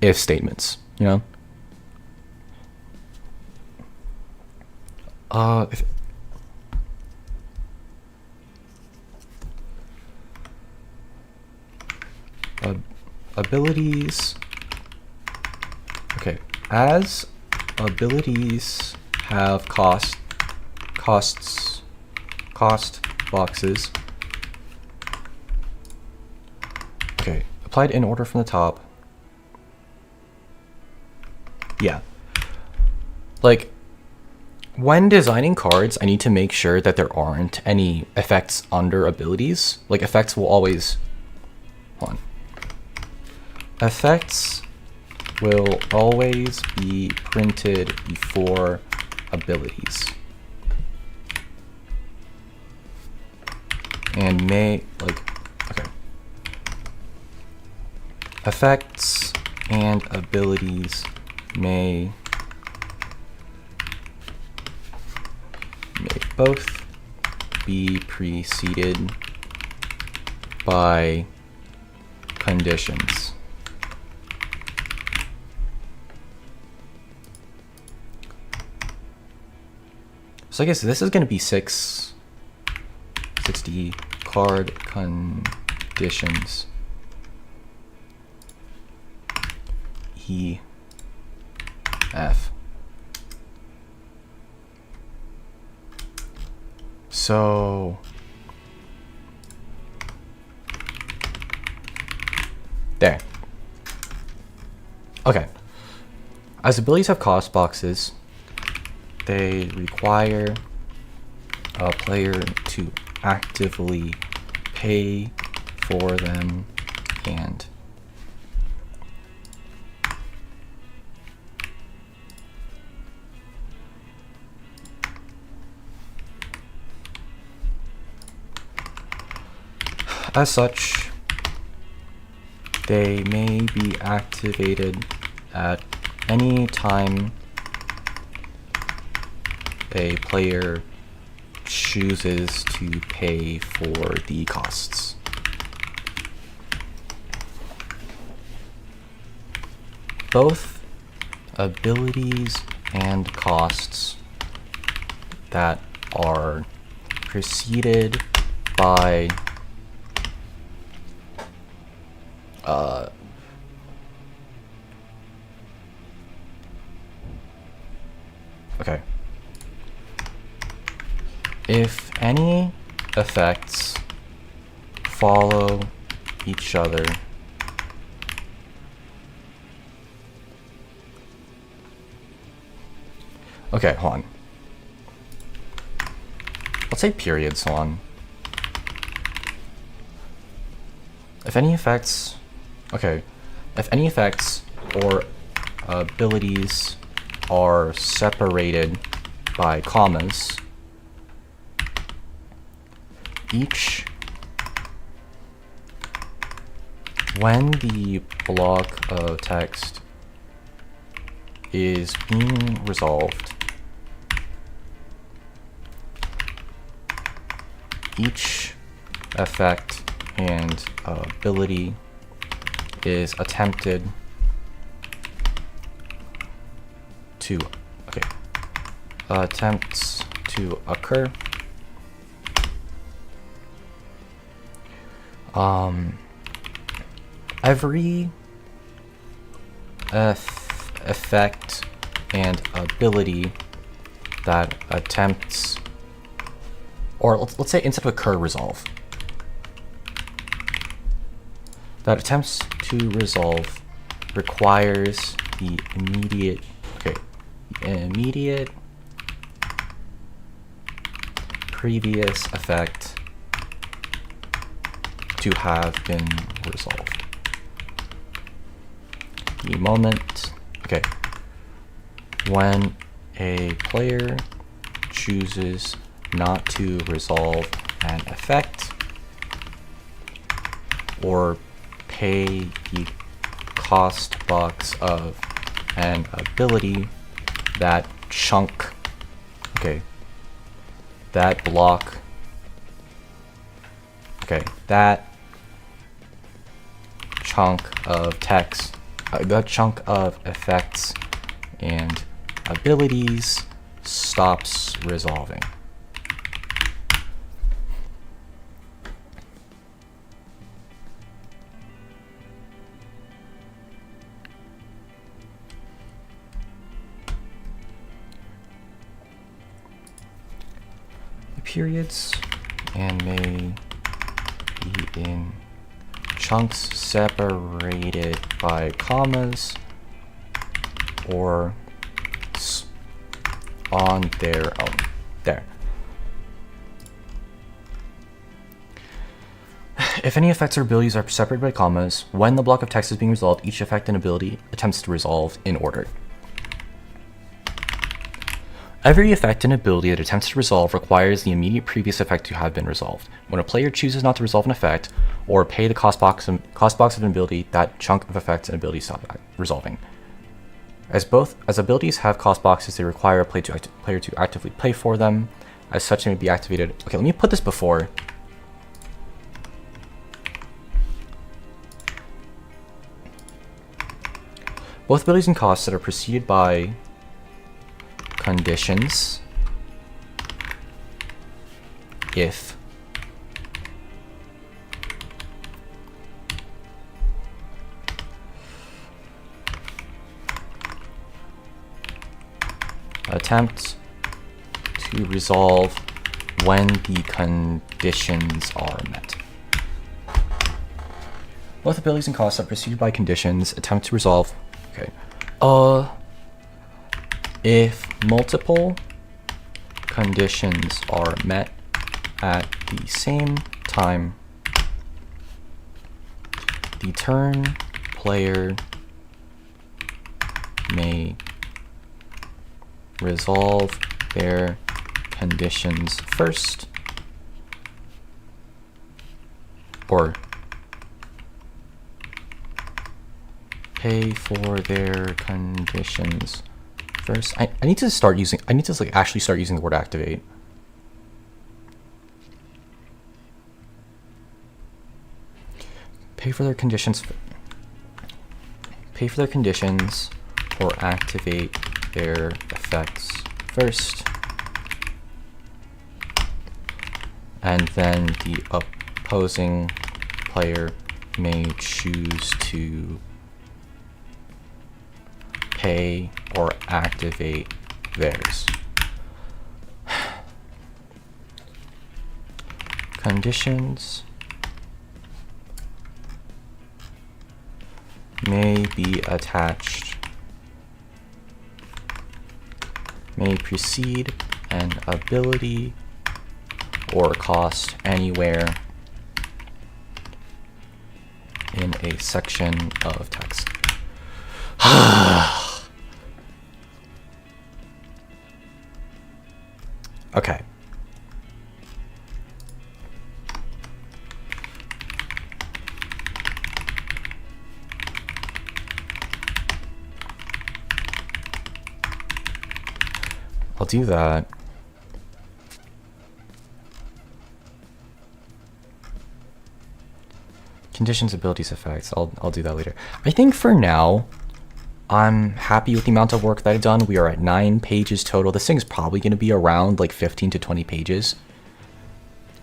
if statements, you know? Abilities. Okay, as abilities have cost boxes. Okay, applied in order from the top. Yeah. Like, when designing cards, I need to make sure that there aren't any effects under abilities. Like, effects will always... Hold on. Effects will always be printed before abilities. And may, like, okay. Effects and abilities may both be preceded by conditions. So I guess this is going to be 60 card conditions. E, F. So there. Okay. As abilities have cost boxes, they require a player to actively pay for them and as such, they may be activated at any time a player chooses to pay for the costs. Both abilities and costs that are preceded by okay. If any effects follow each other, okay, hold on. Let's say periods, hold on. If any effects, okay, if any effects or abilities are separated by commas, when the block of text is being resolved, each effect and ability is attempted to, attempts to occur. Every effect and ability that attempts, or let's say instead of occur, resolve, that attempts to resolve requires the immediate previous effect to have been resolved. The moment, when a player chooses not to resolve an effect or pay the cost box of an ability, that chunk, that block, that chunk of text, that chunk of effects and abilities stops resolving. Periods and may be in chunks separated by commas or on their own. There. If any effects or abilities are separated by commas, when the block of text is being resolved, each effect and ability attempts to resolve in order. Every effect and ability that attempts to resolve requires the immediate previous effect to have been resolved. When a player chooses not to resolve an effect, or pay the cost box of an ability, that chunk of effects and abilities stop resolving. As abilities have cost boxes, they require a player to actively pay for them. As such, they may be activated. Okay, let me put this before. Both abilities and costs that are preceded by conditions, if attempt to resolve when the conditions are met. Both abilities and costs are preceded by conditions attempt to resolve. Okay. If multiple conditions are met at the same time, the turn player may resolve their conditions first, or pay for their conditions first. I need to start using, like actually start using the word activate. Pay for their conditions or activate their effects first, and then the opposing player may choose to pay or activate theirs. Conditions may be attached, may precede an ability or cost anywhere in a section of text. Okay. I'll do that. Conditions, abilities, effects. I'll do that later. I think for now, I'm happy with the amount of work that I've done. We are at 9 pages total. This thing's probably going to be around like 15 to 20 pages.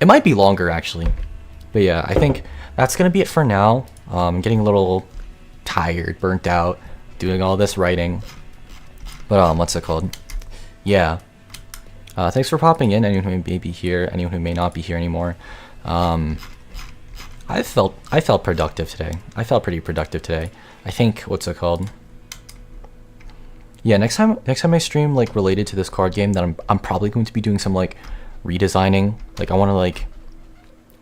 It might be longer actually. But yeah, I think that's going to be it for now. I'm getting a little tired, burnt out, doing all this writing. But what's it called? Yeah. Thanks for popping in, anyone who may be here, anyone who may not be here anymore. I felt productive today. I felt pretty productive today. I think, what's it called? Yeah, next time I stream like related to this card game, then I'm probably going to be doing some like redesigning. Like I want to like,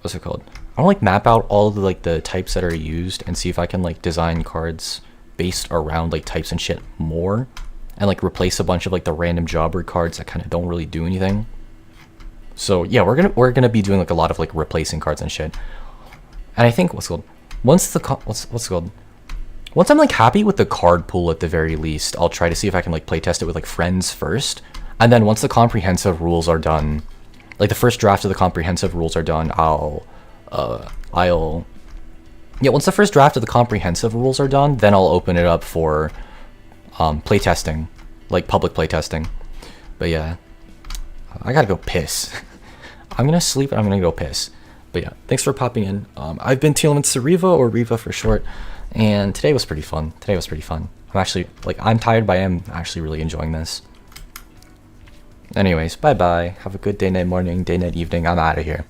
what's it called? I want to like map out all of the like the types that are used and see if I can like design cards based around like types and shit more, and like replace a bunch of like the random jobber cards that kind of don't really do anything. So yeah, we're gonna be doing like a lot of like replacing cards and shit. And I think once I'm like happy with the card pool at the very least, I'll try to see if I can like playtest it with like friends first. And then once the comprehensive rules are done, like the first draft of the comprehensive rules are done, once the first draft of the comprehensive rules are done, then I'll open it up for playtesting, like public playtesting. But yeah, I gotta go piss. I'm gonna sleep and I'm gonna go piss. But yeah, thanks for popping in. I've been Tearlaments Suureva, or Reva for short, and today was pretty fun. I'm actually, like, I'm tired, but I am actually really enjoying this. Anyways, bye-bye. Have a good day, night, morning, day, night, evening. I'm out of here.